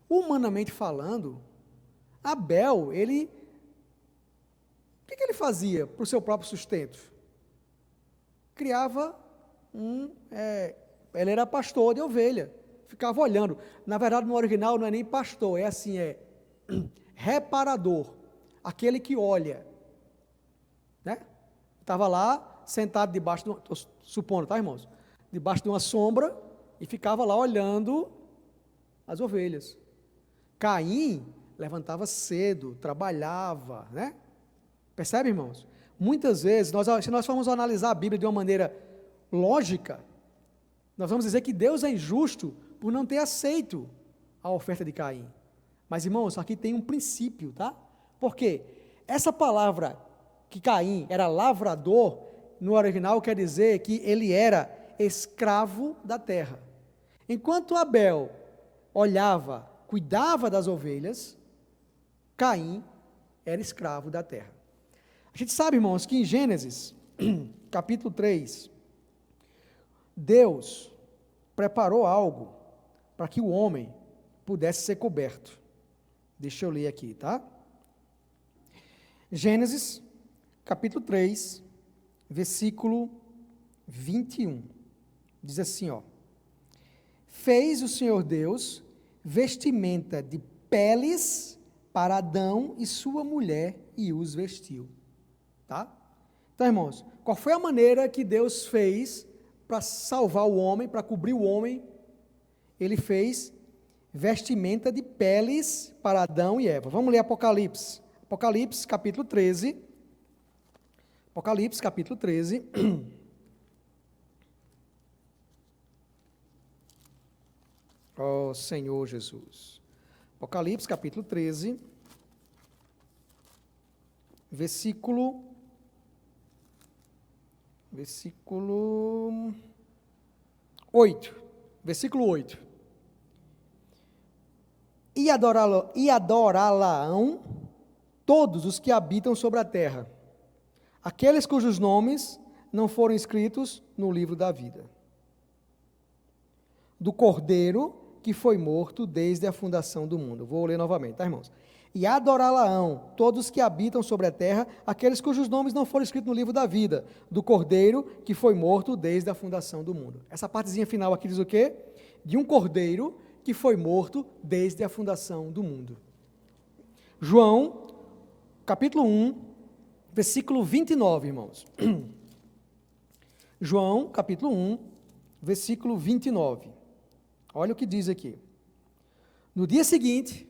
humanamente falando, Abel, o que ele fazia para o seu próprio sustento? Criava ele era pastor de ovelha, ficava olhando. Na verdade, no original não é nem pastor, é assim, reparador, aquele que olha, né? Estava lá, sentado debaixo, estou supondo, tá, irmãos? Debaixo de uma sombra, e ficava lá olhando as ovelhas. Caim levantava cedo, trabalhava, né? Percebe, irmãos? Muitas vezes, se nós formos analisar a Bíblia de uma maneira lógica, nós vamos dizer que Deus é injusto por não ter aceito a oferta de Caim. Mas, irmãos, aqui tem um princípio, tá? Por quê? Essa palavra que Caim era lavrador, no original quer dizer que ele era escravo da terra. Enquanto Abel olhava, cuidava das ovelhas, Caim era escravo da terra. A gente sabe, irmãos, que em Gênesis, capítulo 3, Deus preparou algo para que o homem pudesse ser coberto. Deixa eu ler aqui, tá? Gênesis, capítulo 3, versículo 21. Diz assim, ó: fez o Senhor Deus vestimenta de peles para Adão e sua mulher e os vestiu. Tá? Então, irmãos, qual foi a maneira que Deus fez para salvar o homem, para cobrir o homem? Ele fez vestimenta de peles para Adão e Eva. Vamos ler Apocalipse. Apocalipse, capítulo 13. Apocalipse, capítulo 13. Ó Senhor Jesus. Apocalipse, capítulo 13. Versículo 8. Versículo 8. E adorá-la-ão todos os que habitam sobre a terra, aqueles cujos nomes não foram escritos no livro da vida, do Cordeiro que foi morto desde a fundação do mundo. Vou ler novamente, tá, irmãos? E adorá-la-ão todos os que habitam sobre a terra, aqueles cujos nomes não foram escritos no livro da vida, do Cordeiro que foi morto desde a fundação do mundo. Essa partezinha final aqui diz o quê? De um Cordeiro que foi morto desde a fundação do mundo. João, capítulo 1, versículo 29, irmãos. João, capítulo 1, versículo 29. Olha o que diz aqui. No dia seguinte,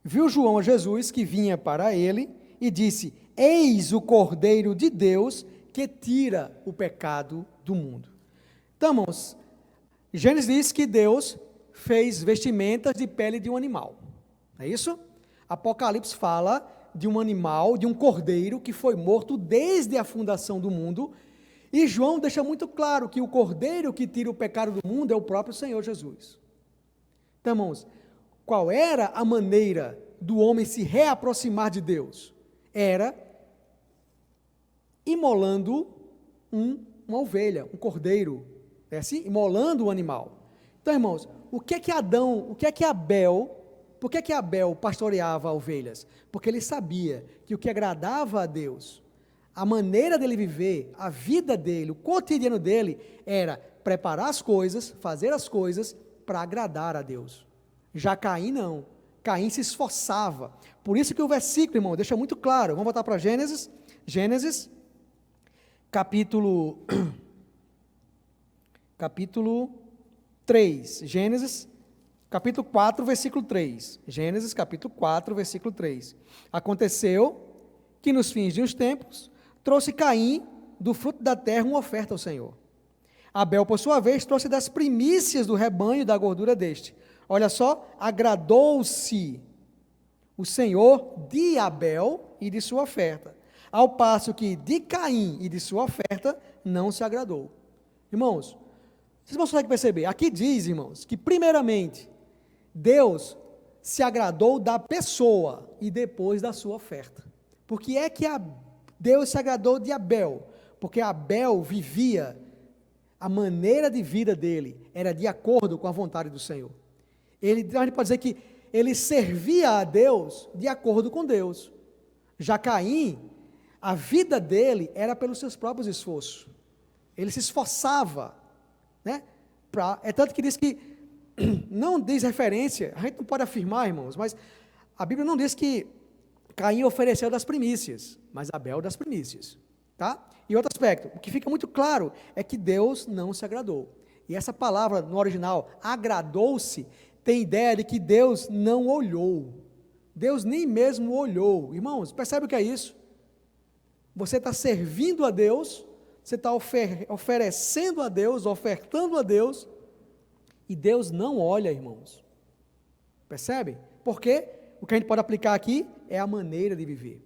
viu João a Jesus que vinha para ele e disse: eis o Cordeiro de Deus que tira o pecado do mundo. Então, irmãos, Gênesis diz que Deus fez vestimentas de pele de um animal. Não é isso? Apocalipse fala de um animal, de um cordeiro que foi morto desde a fundação do mundo. E João deixa muito claro que o cordeiro que tira o pecado do mundo é o próprio Senhor Jesus. Então, irmãos, qual era a maneira do homem se reaproximar de Deus? Era imolando uma ovelha, um cordeiro, é assim? Imolando o animal. Então, irmãos, por que Abel pastoreava ovelhas? Porque ele sabia que o que agradava a Deus, a maneira dele viver, a vida dele, o cotidiano dele, era preparar as coisas, fazer as coisas para agradar a Deus. Já Caim não. Caim se esforçava. Por isso que o versículo, irmão, deixa muito claro. Vamos voltar para Gênesis. Gênesis, capítulo 3. Gênesis, capítulo 4, versículo 3. Gênesis, capítulo 4, versículo 3. Aconteceu que nos fins de uns tempos, trouxe Caim do fruto da terra uma oferta ao Senhor. Abel, por sua vez, trouxe das primícias do rebanho e da gordura deste. Olha só, agradou-se o Senhor de Abel e de sua oferta, ao passo que de Caim e de sua oferta não se agradou. Irmãos, vocês conseguem perceber? Aqui diz, irmãos, que primeiramente Deus se agradou da pessoa e depois da sua oferta. Por que é que Deus se agradou de Abel? Porque Abel vivia, a maneira de vida dele era de acordo com a vontade do Senhor. A gente pode dizer que ele servia a Deus de acordo com Deus. Já Caim, a vida dele era pelos seus próprios esforços. Ele se esforçava, né? É tanto que diz que, não diz referência, a gente não pode afirmar, irmãos, mas a Bíblia não diz que Caim ofereceu das primícias, mas Abel das primícias, tá? E outro aspecto, o que fica muito claro é que Deus não se agradou. E essa palavra no original, agradou-se, tem ideia de que Deus não olhou. Deus nem mesmo olhou. Irmãos, percebe o que é isso? Você está servindo a Deus, você está oferecendo a Deus, ofertando a Deus, e Deus não olha, irmãos. Percebe? Porque o que a gente pode aplicar aqui é a maneira de viver.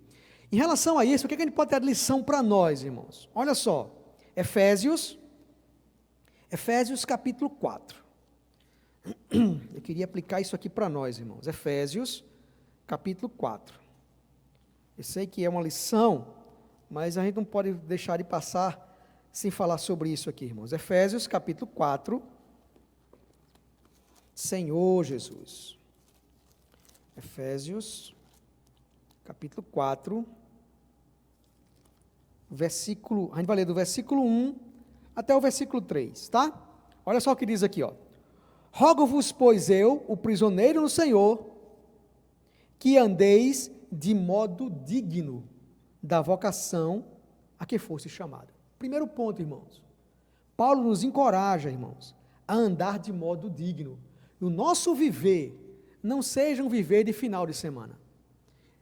Em relação a isso, o que a gente pode ter de lição para nós, irmãos? Olha só, Efésios capítulo 4. Eu queria aplicar isso aqui para nós, irmãos. Efésios capítulo 4. Eu sei que é uma lição, mas a gente não pode deixar de passar sem falar sobre isso aqui, irmãos. Efésios capítulo 4. Senhor Jesus. Efésios capítulo 4. A gente vai ler do versículo 1 até o versículo 3, tá? Olha só o que diz aqui, ó. Rogo-vos, pois eu, o prisioneiro no Senhor, que andeis de modo digno da vocação a que fosse chamado. Primeiro ponto, irmãos. Paulo nos encoraja, irmãos, a andar de modo digno. O nosso viver não seja um viver de final de semana.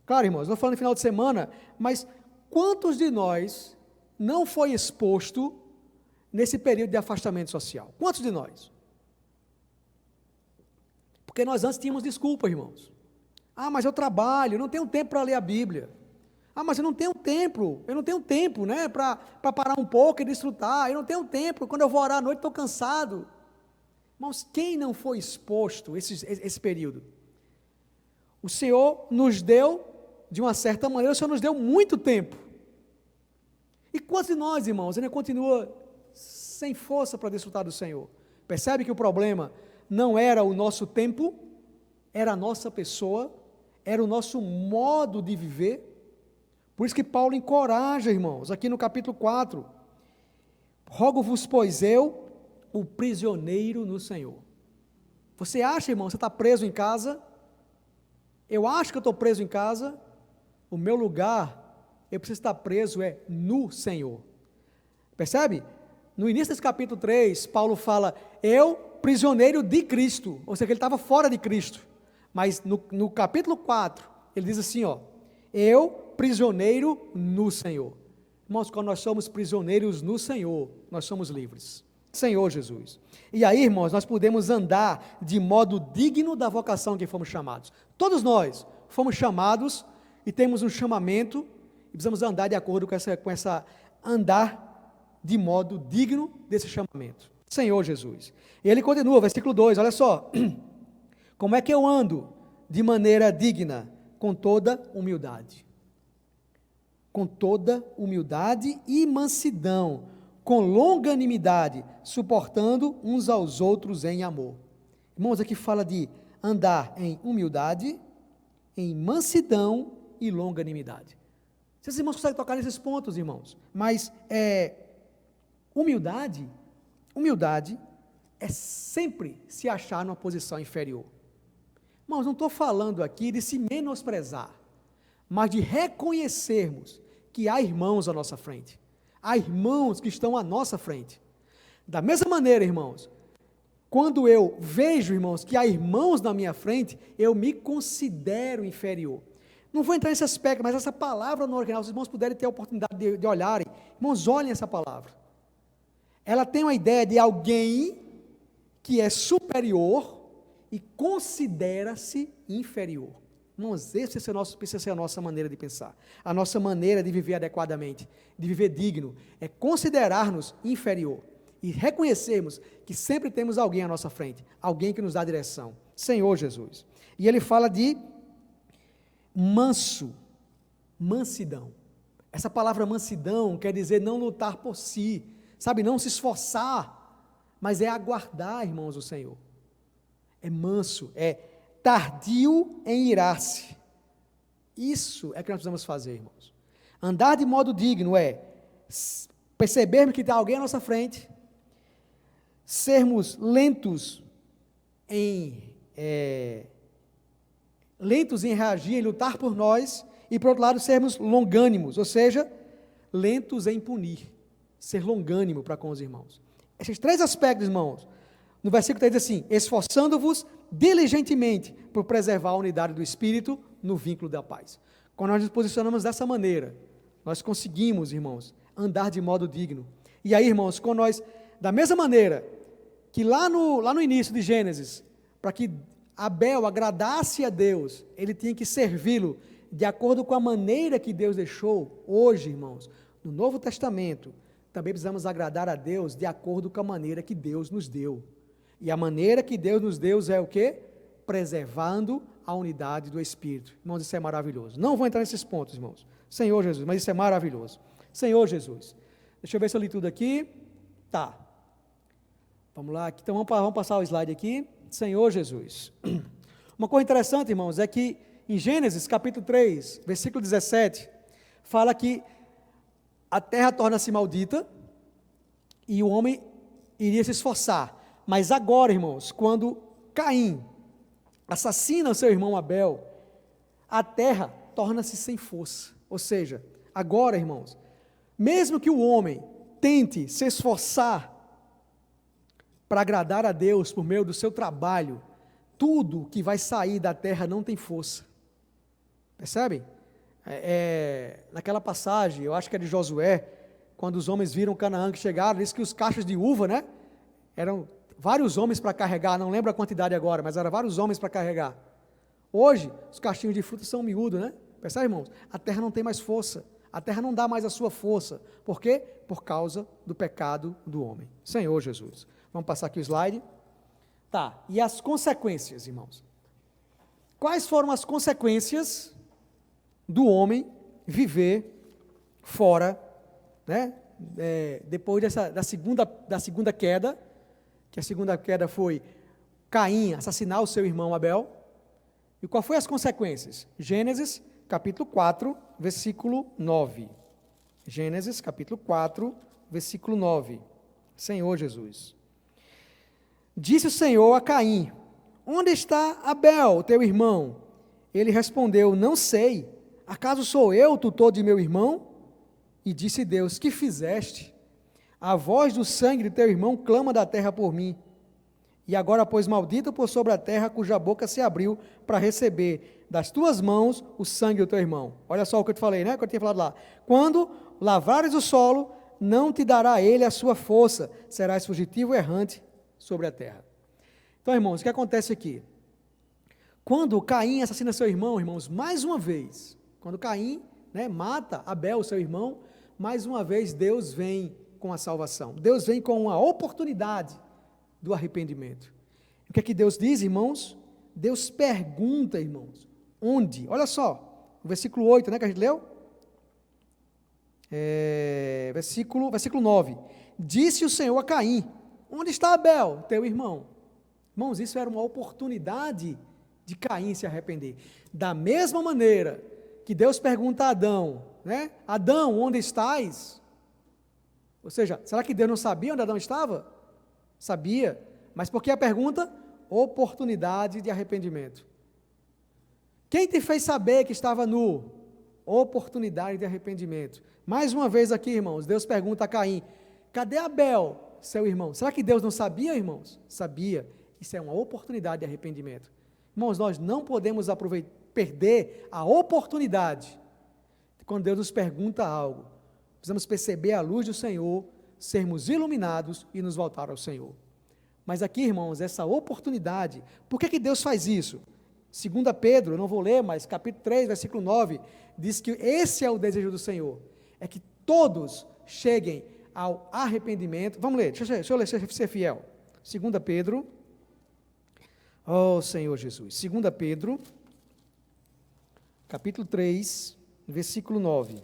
Claro, irmãos, não estou falando de final de semana, mas quantos de nós não foi exposto nesse período de afastamento social? Quantos de nós? Porque nós antes tínhamos desculpa, irmãos. Ah, mas eu trabalho, eu não tenho tempo para ler a Bíblia. Ah, mas eu não tenho tempo, né, para parar um pouco e desfrutar. Eu não tenho tempo, quando eu vou orar à noite estou cansado. Irmãos, quem não foi exposto esse período? O Senhor nos deu, de uma certa maneira, o Senhor nos deu muito tempo. E quantos de nós, irmãos, ainda continua sem força para desfrutar do Senhor? Percebe que o problema não era o nosso tempo, era a nossa pessoa, era o nosso modo de viver. Por isso que Paulo encoraja, irmãos, aqui no capítulo 4, rogo-vos, pois eu, o prisioneiro no Senhor. Você acha, irmão, você está preso em casa? Eu acho que eu estou preso em casa. O meu lugar, eu preciso estar preso no Senhor. Percebe? No início desse capítulo 3, Paulo fala, eu, prisioneiro de Cristo, ou seja, que ele estava fora de Cristo. Mas no capítulo 4, ele diz assim, ó, eu, prisioneiro no Senhor. Irmãos, quando nós somos prisioneiros no Senhor, nós somos livres. Senhor Jesus. E aí, irmãos, nós podemos andar de modo digno da vocação que fomos chamados. Todos nós fomos chamados e temos um chamamento e precisamos andar de acordo com essa andar de modo digno desse chamamento. Senhor Jesus. E ele continua, versículo 2, olha só. Como é que eu ando de maneira digna? Com toda humildade. Com toda humildade e mansidão, com longanimidade, suportando uns aos outros em amor. Irmãos, aqui fala de andar em humildade, em mansidão e longanimidade. Vocês irmãos conseguem tocar nesses pontos, irmãos? Mas humildade é sempre se achar numa posição inferior. Irmãos, não estou falando aqui de se menosprezar, mas de reconhecermos que há irmãos à nossa frente. Há irmãos que estão à nossa frente. Da mesma maneira, irmãos, quando eu vejo, irmãos, que há irmãos na minha frente, eu me considero inferior. Não vou entrar nesse aspecto, mas essa palavra no original, se os irmãos puderem ter a oportunidade de olharem, irmãos, olhem essa palavra. Ela tem uma ideia de alguém que é superior e considera-se inferior. Irmãos, precisa ser a nossa maneira de pensar, a nossa maneira de viver adequadamente, de viver digno, é considerar-nos inferior e reconhecermos que sempre temos alguém à nossa frente, alguém que nos dá direção, Senhor Jesus. E ele fala de mansidão. Essa palavra mansidão quer dizer não lutar por si, sabe, não se esforçar, mas é aguardar, irmãos, o Senhor. É manso, é tardio em irar-se. Isso é que nós precisamos fazer, irmãos. Andar de modo digno é percebermos que tem alguém à nossa frente, sermos lentos em reagir, em lutar por nós, e por outro lado sermos longânimos, ou seja, lentos em punir, ser longânimo para com os irmãos. Esses três aspectos, irmãos, no versículo 3 diz assim, esforçando-vos diligentemente por preservar a unidade do Espírito no vínculo da paz. Quando nós nos posicionamos dessa maneira, nós conseguimos, irmãos, andar de modo digno. E aí, irmãos, quando nós, da mesma maneira que lá no início de Gênesis, para que Abel agradasse a Deus, ele tinha que servi-lo de acordo com a maneira que Deus deixou. Hoje, irmãos, no Novo Testamento, também precisamos agradar a Deus de acordo com a maneira que Deus nos deu. E a maneira que Deus nos deu é o quê? Preservando a unidade do Espírito. Irmãos, isso é maravilhoso. Não vou entrar nesses pontos, irmãos. Senhor Jesus, mas isso é maravilhoso. Senhor Jesus. Deixa eu ver se eu li tudo aqui. Tá. Vamos lá. Então vamos passar o slide aqui. Senhor Jesus. Uma coisa interessante, irmãos, é que em Gênesis capítulo 3, versículo 17, fala que a terra torna-se maldita e o homem iria se esforçar. Mas agora, irmãos, quando Caim assassina o seu irmão Abel, a terra torna-se sem força. Ou seja, agora, irmãos, mesmo que o homem tente se esforçar para agradar a Deus por meio do seu trabalho, tudo que vai sair da terra não tem força. Percebem? Naquela passagem, eu acho que é de Josué, quando os homens viram Canaã que chegaram, diz que os cachos de uva, né? Eram vários homens para carregar, não lembro a quantidade agora, mas eram vários homens para carregar. Hoje, os cachinhos de fruta são miúdos, né? Percebe, irmãos? A terra não tem mais força. A terra não dá mais a sua força. Por quê? Por causa do pecado do homem. Senhor Jesus. Vamos passar aqui o slide. Tá, e as consequências, irmãos? Quais foram as consequências do homem viver fora, né? Depois da segunda queda, que a segunda queda foi Caim assassinar o seu irmão Abel. E qual foi as consequências? Gênesis capítulo 4, versículo 9. Gênesis capítulo 4, versículo 9. Senhor Jesus. Disse o Senhor a Caim: onde está Abel, teu irmão? Ele respondeu: não sei. Acaso sou eu o tutor de meu irmão? E disse Deus: que fizeste? A voz do sangue de teu irmão clama da terra por mim. E agora, pois, maldito por sobre a terra, cuja boca se abriu para receber das tuas mãos o sangue do teu irmão. Olha só o que eu te falei, né? Que eu tinha falado lá. Quando lavrares o solo, não te dará ele a sua força, serás fugitivo e errante sobre a terra. Então, irmãos, o que acontece aqui? Quando Caim assassina seu irmão, irmãos, mais uma vez, quando Caim, né, mata Abel, seu irmão, mais uma vez Deus vem com a salvação. Deus vem com uma oportunidade do arrependimento. O que é que Deus diz, irmãos? Deus pergunta, irmãos, onde? Olha só, o versículo 8, né, que a gente leu? Versículo 9. Disse o Senhor a Caim: onde está Abel, teu irmão? Irmãos, isso era uma oportunidade de Caim se arrepender. Da mesma maneira que Deus pergunta a Adão, né? Adão, onde estás? Ou seja, será que Deus não sabia onde Adão estava? Sabia, mas por que a pergunta? Oportunidade de arrependimento. Quem te fez saber que estava nu? Oportunidade de arrependimento. Mais uma vez aqui, irmãos, Deus pergunta a Caim: cadê Abel, seu irmão? Será que Deus não sabia, irmãos? Sabia. Isso é uma oportunidade de arrependimento. Irmãos, nós não podemos perder a oportunidade de quando Deus nos pergunta algo. Precisamos perceber a luz do Senhor, sermos iluminados e nos voltar ao Senhor. Mas aqui, irmãos, essa oportunidade, por que Deus faz isso? 2 Pedro, eu não vou ler, mas capítulo 3, versículo 9, diz que esse é o desejo do Senhor, é que todos cheguem ao arrependimento. Vamos ler, deixa eu ler, ser fiel. 2 Pedro, oh Senhor Jesus, 2 Pedro, capítulo 3, versículo 9.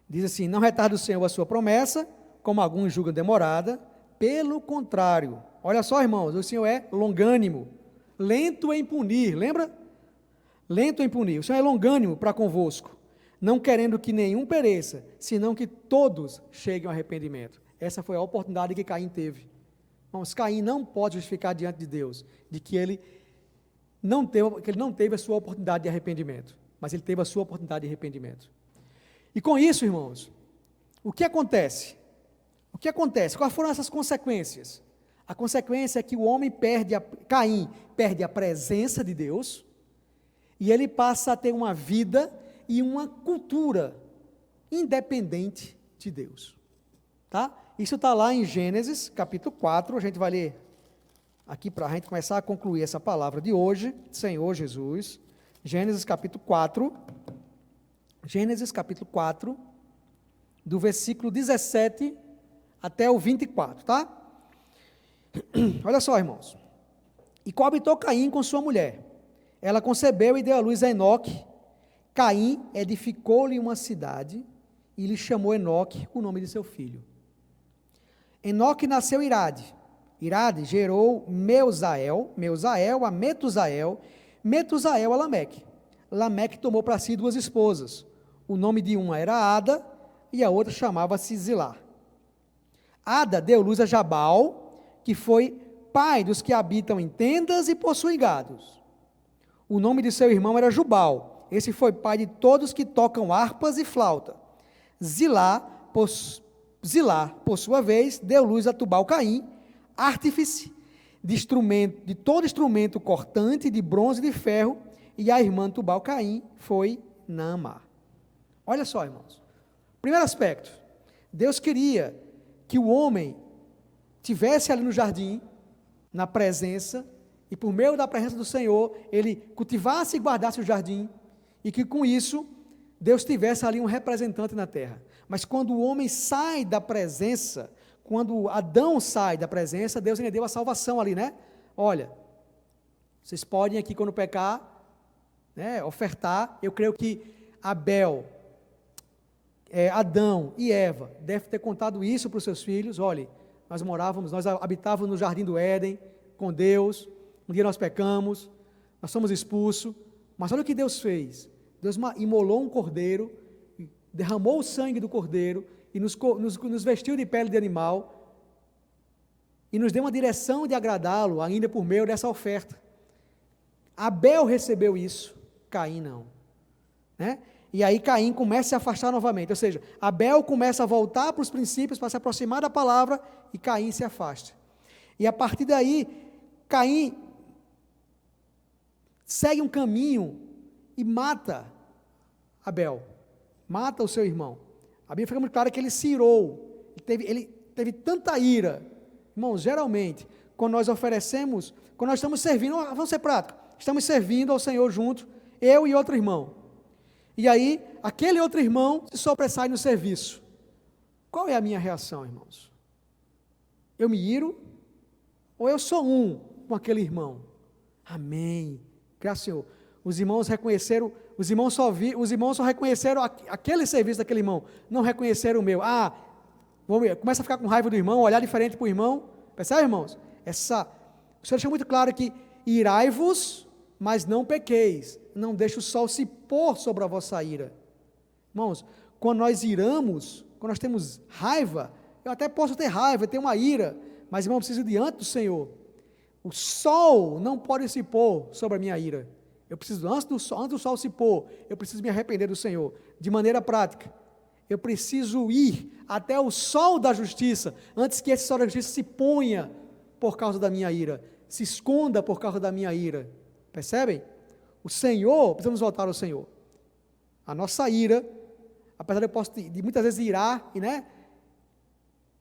Diz assim: não retarde o Senhor a sua promessa, como alguns julgam demorada, pelo contrário. Olha só, irmãos, o Senhor é longânimo, lento em punir, lembra? Lento em punir. O Senhor é longânimo para convosco, não querendo que nenhum pereça, senão que todos cheguem ao arrependimento. Essa foi a oportunidade que Caim teve. Irmãos, Caim não pode justificar diante de Deus de que ele não teve a sua oportunidade de arrependimento, mas ele teve a sua oportunidade de arrependimento. E com isso, irmãos, o que acontece? O que acontece? Quais foram essas consequências? A consequência é que o homem Caim perde a presença de Deus, E ele passa a ter uma vida e uma cultura independente de Deus. Tá? Isso está lá em Gênesis, capítulo 4, a gente vai ler aqui para a gente começar a concluir essa palavra de hoje, Senhor Jesus. Gênesis capítulo 4, do versículo 17 até o 24, tá? Olha só, irmãos. E coabitou Caim com sua mulher. Ela concebeu e deu à luz a Enoque. Caim edificou-lhe uma cidade e lhe chamou Enoque, o nome de seu filho. Enoque nasceu Irade. Irade gerou Meusael a Metusael, Metusael a Lameque. Lameque tomou para si 2 esposas. O nome de uma era Ada e a outra chamava-se Zilá. Ada deu luz a Jabal, que foi pai dos que habitam em tendas e possuem gados. O nome de seu irmão era Jubal. Esse foi pai de todos que tocam harpas e flauta. Zilá, por sua vez, deu luz a Tubal-Caim, artífice de todo instrumento cortante de bronze e de ferro, e a irmã de Tubal-Caim foi Naamá. Olha só, irmãos. Primeiro aspecto, Deus queria que o homem tivesse ali no jardim, na presença, e por meio da presença do Senhor, ele cultivasse e guardasse o jardim, e que com isso, Deus tivesse ali um representante na terra. Mas quando o homem sai da presença, quando Adão sai da presença, Deus ainda deu a salvação ali, né? Olha, vocês podem aqui quando pecar, né, ofertar. Eu creio que Abel, Adão e Eva devem ter contado isso para os seus filhos. Olha, nós habitávamos no jardim do Éden com Deus. Um dia nós pecamos, nós somos expulsos, mas olha o que Deus fez. Deus imolou um cordeiro, derramou o sangue do cordeiro e nos vestiu de pele de animal e nos deu uma direção de agradá-lo ainda por meio dessa oferta. Abel recebeu isso, Caim não, né? E aí Caim começa a se afastar novamente, ou seja, Abel começa a voltar para os princípios, para se aproximar da palavra, e Caim se afasta. E a partir daí, Caim segue um caminho e mata Abel, mata o seu irmão. A Bíblia fica muito clara que ele se irou, ele teve tanta ira. Irmãos, geralmente, quando nós estamos servindo, vamos ser práticos, estamos servindo ao Senhor junto, eu e outro irmão. E aí, aquele outro irmão se sobressai no serviço. Qual é a minha reação, irmãos? Eu me iro? Ou eu sou um com aquele irmão? Amém. Graças ao Senhor. Os irmãos só reconheceram aquele serviço daquele irmão, não reconheceram o meu. Começa a ficar com raiva do irmão, olhar diferente para o irmão. Percebe, irmãos? O Senhor deixa muito claro que irai-vos, mas não pequeis. Não deixe o sol se pôr sobre a vossa ira. Irmãos, quando nós iramos, quando nós temos raiva, eu até posso ter raiva, ter uma ira, mas, irmão, eu preciso ir diante do Senhor. O sol não pode se pôr sobre a minha ira. Eu preciso, antes do sol se pôr, eu preciso me arrepender do Senhor, de maneira prática. Eu preciso ir até o sol da justiça, antes que esse sol da justiça se ponha por causa da minha ira, se esconda por causa da minha ira. Percebem? O Senhor, precisamos voltar ao Senhor. A nossa ira, apesar de eu posso de muitas vezes irar,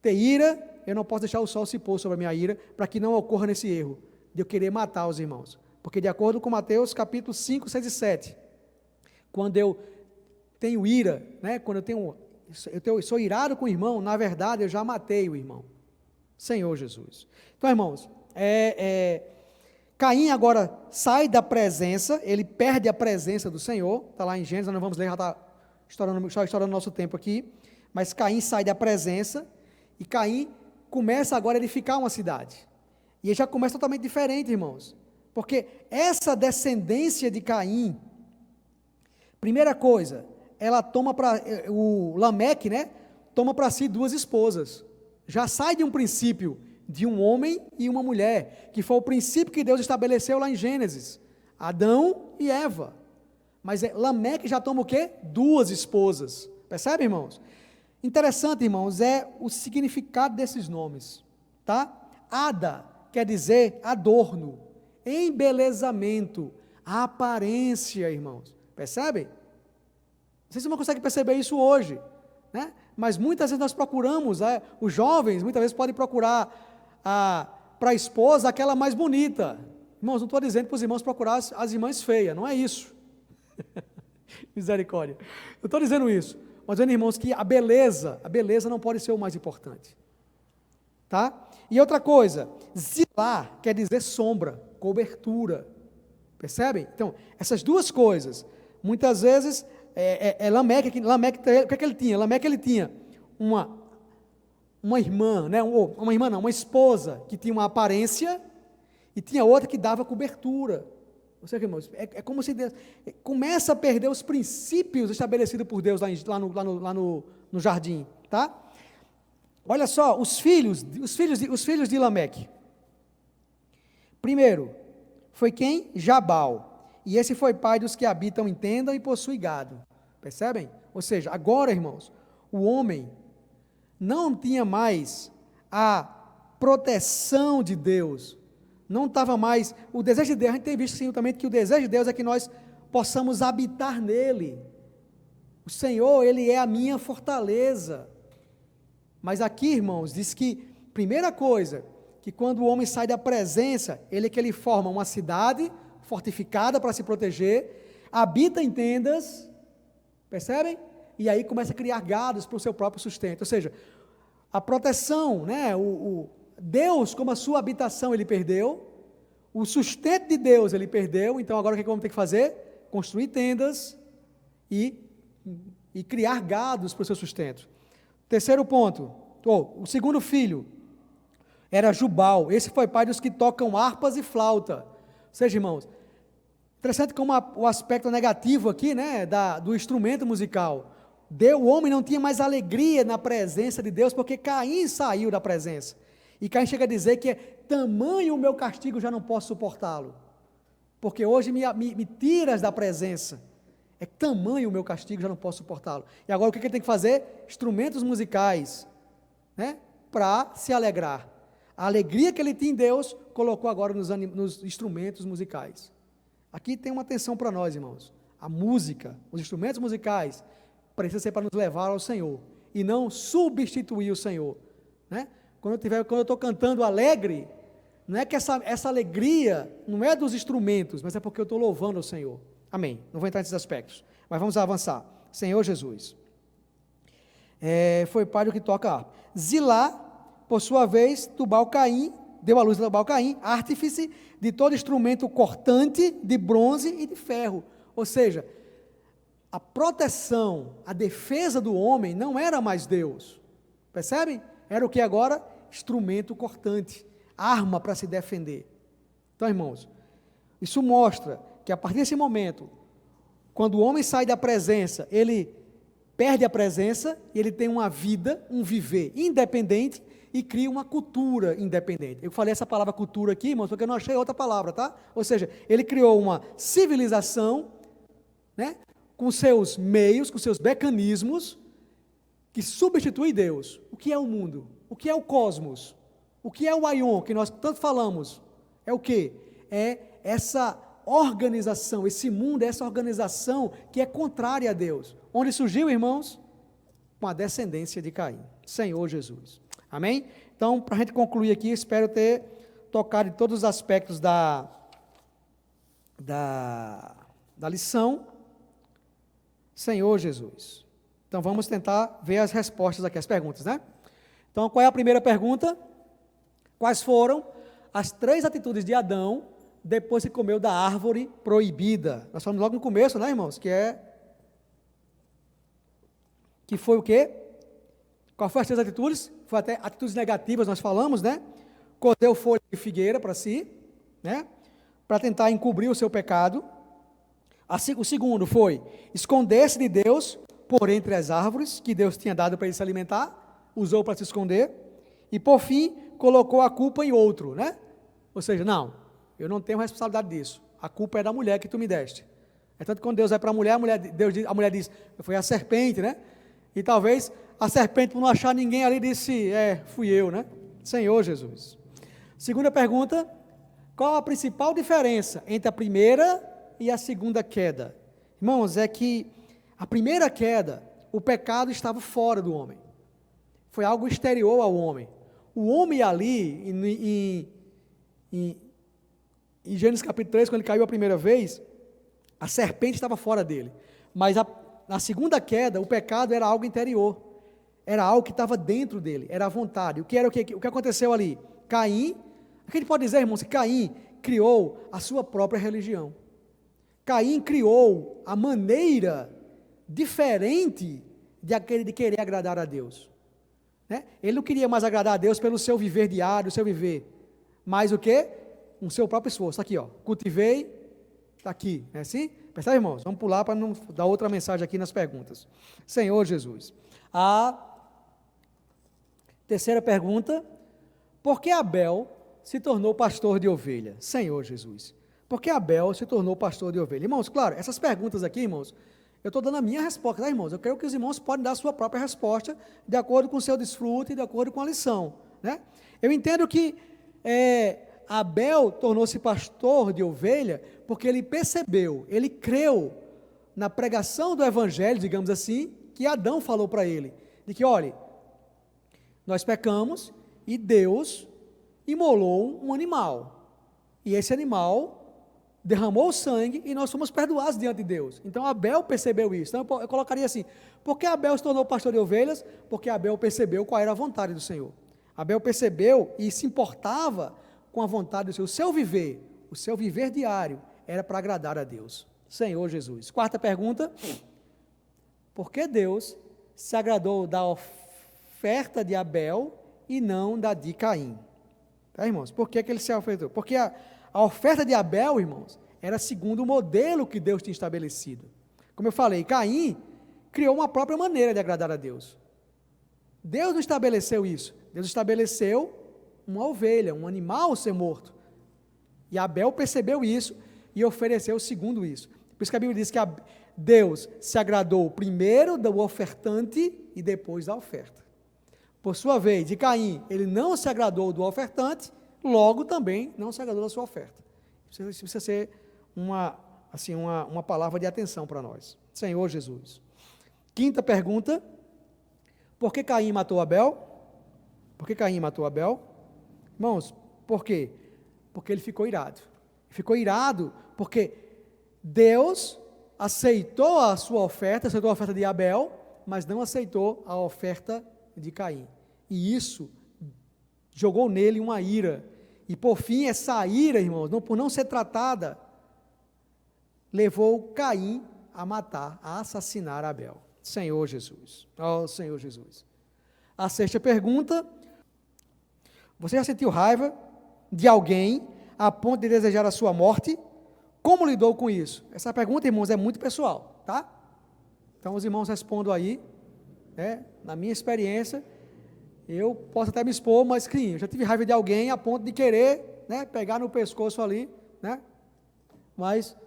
ter ira, eu não posso deixar o sol se pôr sobre a minha ira, para que não ocorra nesse erro, de eu querer matar os irmãos. Porque de acordo com Mateus capítulo 5, 6 e 7, quando eu tenho ira, quando eu sou irado com o irmão, na verdade eu já matei o irmão. Senhor Jesus. Então, irmãos, Caim agora sai da presença, ele perde a presença do Senhor, está lá em Gênesis, nós não vamos ler, já está estourando nosso tempo aqui, mas Caim sai da presença, e Caim começa agora a edificar uma cidade, e ele já começa totalmente diferente, irmãos, porque essa descendência de Caim, primeira coisa, ela toma o Lameque, toma para si 2 esposas, já sai de um princípio de um homem e uma mulher, que foi o princípio que Deus estabeleceu lá em Gênesis, Adão e Eva, mas Lameque já toma o quê? 2 esposas, percebe, irmãos? Interessante, irmãos, é o significado desses nomes, tá? Ada quer dizer adorno, embelezamento, a aparência, irmãos. Percebem? Não sei se você consegue perceber isso hoje, né? Mas muitas vezes nós procuramos, os jovens muitas vezes podem procurar para a esposa aquela mais bonita. Irmãos, não estou dizendo para os irmãos procurar as irmãs feias, não é isso. Misericórdia. Eu estou dizendo isso, mas dizendo, irmãos, que a beleza não pode ser o mais importante. Tá? E outra coisa, zilá quer dizer sombra, cobertura. Percebem? Então, essas duas coisas, muitas vezes, Lameque, o que é que ele tinha? Lameque, ele tinha uma irmã, né? Uma esposa que tinha uma aparência e tinha outra que dava cobertura. Ou seja, irmãos, é como se Deus começa a perder os princípios estabelecidos por Deus lá no jardim, tá? Olha só, os filhos de Lameque. Primeiro, foi quem? Jabal. E esse foi pai dos que habitam em tenda e possuem gado. Percebem? Ou seja, agora, irmãos, o homem não tinha mais a proteção de Deus. Não estava mais, o desejo de Deus, a gente tem visto simplesmente que o desejo de Deus é que nós possamos habitar nele. O Senhor, Ele é a minha fortaleza. Mas aqui, irmãos, diz que, primeira coisa, que quando o homem sai da presença, ele forma uma cidade fortificada para se proteger, habita em tendas, percebem? E aí começa a criar gados para o seu próprio sustento. Ou seja, a proteção, né? Deus como a sua habitação ele perdeu, o sustento de Deus ele perdeu, então agora o que vamos ter que fazer? Construir tendas e criar gados para o seu sustento. Terceiro ponto, o segundo filho era Jubal, esse foi pai dos que tocam harpas e flauta. Ou seja, irmãos, interessante como o aspecto negativo aqui, né, do instrumento musical. O homem não tinha mais alegria na presença de Deus, porque Caim saiu da presença. E Caim chega a dizer que tamanho o meu castigo, já não posso suportá-lo. Porque hoje me tiras da presença. É tamanho o meu castigo, já não posso suportá-lo. E agora o que ele tem que fazer? Instrumentos musicais, né, para se alegrar. A alegria que ele tinha em Deus, colocou agora nos instrumentos musicais. Aqui tem uma atenção para nós, irmãos. A música, os instrumentos musicais, precisa ser para nos levar ao Senhor, e não substituir o Senhor, né? Quando eu estou cantando alegre, não é que essa alegria não é dos instrumentos, mas é porque eu estou louvando o Senhor. Amém. Não vou entrar nesses aspectos, mas vamos avançar. Senhor Jesus. Foi pai do que toca harpa. Zilá, por sua vez, Tubal-Caim, deu à luz a Tubal-Caim, artífice de todo instrumento cortante, de bronze e de ferro. Ou seja, a proteção, a defesa do homem não era mais Deus. Percebem? Era o que agora? Instrumento cortante, arma para se defender. Então, irmãos, isso mostra que a partir desse momento, quando o homem sai da presença, ele perde a presença, e ele tem uma vida, um viver independente, e cria uma cultura independente. Eu falei essa palavra cultura aqui, irmãos, porque eu não achei outra palavra, tá? Ou seja, ele criou uma civilização, né, com seus meios, com seus mecanismos, que substitui Deus. O que é o mundo? O que é o cosmos? O que é o aion, que nós tanto falamos? É o quê? É essa organização, esse mundo, essa organização que é contrária a Deus. Onde surgiu, irmãos? Com a descendência de Caim. Senhor Jesus. Amém? Então, para a gente concluir aqui, espero ter tocado em todos os aspectos da lição. Senhor Jesus. Então, vamos tentar ver as respostas aqui, as perguntas, né? Então, qual é a primeira pergunta? Quais foram as 3 atitudes de Adão depois que comeu da árvore proibida? Nós falamos logo no começo, né, irmãos? Que foi o quê? Qual foram as 3 atitudes? Foi até atitudes negativas, nós falamos, né? Cozeu folha de figueira para si, né? Para tentar encobrir o seu pecado. O segundo foi esconder-se de Deus por entre as árvores que Deus tinha dado para ele se alimentar, usou para se esconder. E por fim, colocou a culpa em outro, né? Ou seja, não, eu não tenho responsabilidade disso. A culpa é da mulher que tu me deste. É tanto que quando Deus vai para a mulher, a mulher diz, foi a serpente, né? E talvez a serpente, por não achar ninguém ali, disse, fui eu, né? Senhor Jesus. Segunda pergunta, qual a principal diferença entre a primeira e a segunda queda? Irmãos, é que a primeira queda, o pecado estava fora do homem. Foi algo exterior ao homem. O homem ali, em Gênesis capítulo 3, quando ele caiu a primeira vez, a serpente estava fora dele. Mas na segunda queda, o pecado era algo interior. Era algo que estava dentro dele, era a vontade. O que aconteceu ali? Caim, o que a gente pode dizer, irmãos, que Caim criou a sua própria religião. Caim criou a maneira diferente de querer agradar a Deus. Né? Ele não queria mais agradar a Deus pelo seu viver diário, o seu viver. Mas o quê? Com o seu próprio esforço. Aqui, ó, cultivei, está aqui, não é assim? Percebe, irmãos? Vamos pular para não dar outra mensagem aqui nas perguntas. Senhor Jesus. A terceira pergunta, por que Abel se tornou pastor de ovelha? Senhor Jesus. Por que Abel se tornou pastor de ovelha? Irmãos, claro, essas perguntas aqui, irmãos, eu estou dando a minha resposta, tá, irmãos? Eu creio que os irmãos podem dar a sua própria resposta, de acordo com o seu desfrute e de acordo com a lição, né? Eu entendo que Abel tornou-se pastor de ovelha porque ele percebeu, ele creu na pregação do evangelho, digamos assim, que Adão falou para ele, de que, olha, nós pecamos e Deus imolou um animal, e esse animal derramou o sangue e nós fomos perdoados diante de Deus. Então Abel percebeu isso. Então eu colocaria assim, por que Abel se tornou pastor de ovelhas? Porque Abel percebeu qual era a vontade do Senhor. Abel percebeu e se importava com a vontade do Senhor. O seu viver diário era para agradar a Deus. Senhor Jesus. Quarta pergunta, por que Deus se agradou da oferta de Abel e não da de Caim? Tá, irmãos? Por que ele se ofertou? Porque a oferta de Abel, irmãos, era segundo o modelo que Deus tinha estabelecido. Como eu falei, Caim criou uma própria maneira de agradar a Deus. Deus não estabeleceu isso. Deus estabeleceu uma ovelha, um animal ser morto. E Abel percebeu isso e ofereceu segundo isso. Por isso que a Bíblia diz que Deus se agradou primeiro do ofertante e depois da oferta. Por sua vez, de Caim, ele não se agradou do ofertante, logo também não se agradou da sua oferta. Isso precisa ser uma palavra de atenção para nós. Senhor Jesus. Quinta pergunta, por que Caim matou Abel? Por que Caim matou Abel? Irmãos, por quê? Porque ele ficou irado. Ficou irado porque Deus aceitou a sua oferta, aceitou a oferta de Abel, mas não aceitou a oferta de Caim. E isso jogou nele uma ira. E por fim, essa ira, irmãos, por não ser tratada, levou Caim a matar, a assassinar Abel. Senhor Jesus. Oh, Senhor Jesus. A sexta pergunta, você já sentiu raiva de alguém a ponto de desejar a sua morte? Como lidou com isso? Essa pergunta, irmãos, é muito pessoal, tá? Então os irmãos respondam aí, né? Na minha experiência, eu posso até me expor, mas eu já tive raiva de alguém a ponto de querer, né, pegar no pescoço ali, né? Mas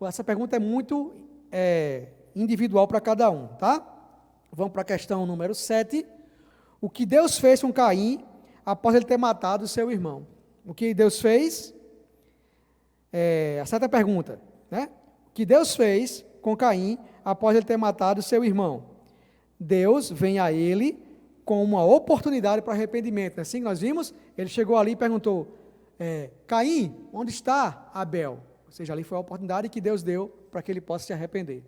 essa pergunta é muito individual para cada um, tá? Vamos para a questão número 7. O que Deus fez com Caim após ele ter matado o seu irmão? O que Deus fez? A certa pergunta, né? O que Deus fez com Caim após ele ter matado o seu irmão? Deus vem a ele com uma oportunidade para arrependimento. Assim que nós vimos, ele chegou ali e perguntou, Caim, onde está Abel? Ou seja, ali foi a oportunidade que Deus deu para que ele possa se arrepender.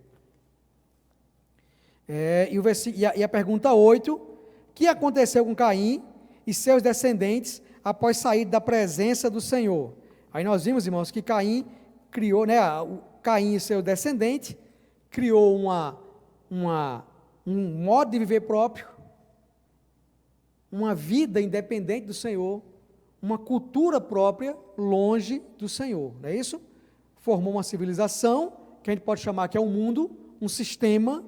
E a pergunta 8, o que aconteceu com Caim e seus descendentes após sair da presença do Senhor? Aí nós vimos, irmãos, que Caim criou, né, Caim e seu descendente, criou um modo de viver próprio, uma vida independente do Senhor, uma cultura própria longe do Senhor, não é isso? Formou uma civilização, que a gente pode chamar que é um mundo, um sistema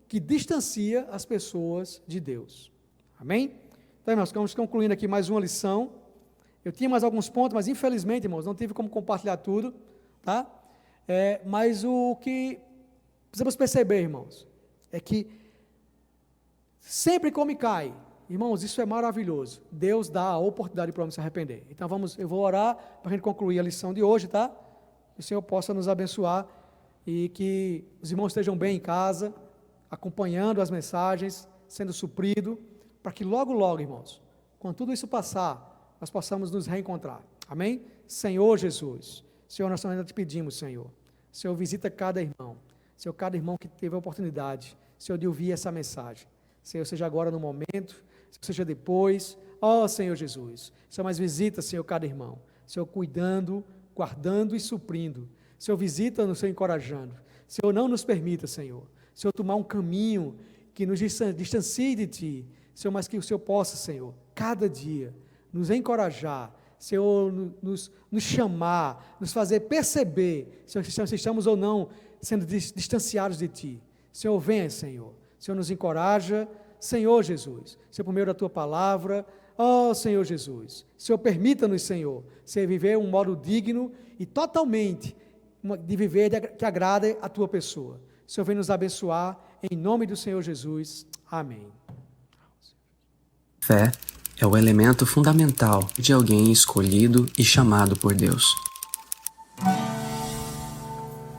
que distancia as pessoas de Deus. Amém? Então, irmãos, estamos concluindo aqui mais uma lição. Eu tinha mais alguns pontos, mas infelizmente, irmãos, não tive como compartilhar tudo, tá? Mas o que precisamos perceber, irmãos, é que sempre come cai. Irmãos, isso é maravilhoso. Deus dá a oportunidade para o homem se arrepender. Então eu vou orar para a gente concluir a lição de hoje, tá? Que o Senhor possa nos abençoar e que os irmãos estejam bem em casa, acompanhando as mensagens, sendo suprido, para que logo, logo, irmãos, quando tudo isso passar, nós possamos nos reencontrar. Amém? Senhor Jesus, Senhor, nós ainda te pedimos, Senhor. Senhor, visita cada irmão. Senhor, cada irmão que teve a oportunidade, Senhor, de ouvir essa mensagem. Senhor, seja agora no momento, seja depois. Ó Senhor Jesus, Senhor, mas visita, Senhor, cada irmão. Senhor, cuidando, guardando e suprindo. Senhor, visita-nos, Senhor, encorajando. Senhor, não nos permita, Senhor, tomar um caminho que nos distancie de Ti. Senhor, mas que o Senhor possa, Senhor, cada dia, nos encorajar, Senhor, nos chamar, nos fazer perceber, Senhor, se estamos ou não sendo distanciados de Ti. Senhor, venha, Senhor. Senhor, nos encoraja, Senhor Jesus. Senhor, por meio da Tua palavra, ó Senhor Jesus. Senhor, permita-nos, Senhor, viver um modo digno e totalmente de viver que agrade a Tua pessoa. Senhor, vem nos abençoar, em nome do Senhor Jesus. Amém. Fé é o elemento fundamental de alguém escolhido e chamado por Deus.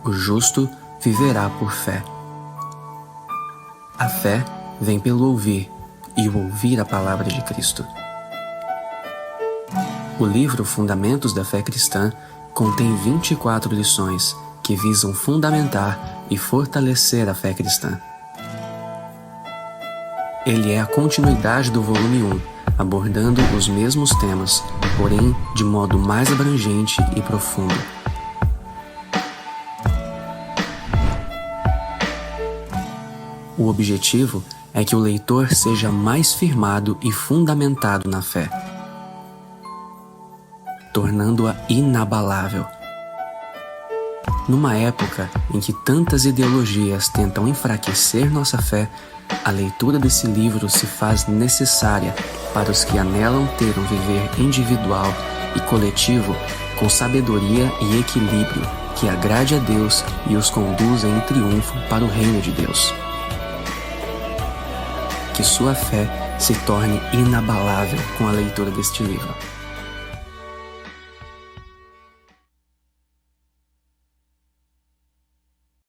O justo viverá por fé. A fé vem pelo ouvir, e o ouvir a palavra de Cristo. O livro Fundamentos da Fé Cristã contém 24 lições que visam fundamentar e fortalecer a fé cristã. Ele é a continuidade do volume 1, abordando os mesmos temas, porém de modo mais abrangente e profundo. O objetivo é que o leitor seja mais firmado e fundamentado na fé, tornando-a inabalável. Numa época em que tantas ideologias tentam enfraquecer nossa fé, a leitura desse livro se faz necessária para os que anelam ter um viver individual e coletivo com sabedoria e equilíbrio que agrade a Deus e os conduza em triunfo para o reino de Deus. Que sua fé se torne inabalável com a leitura deste livro.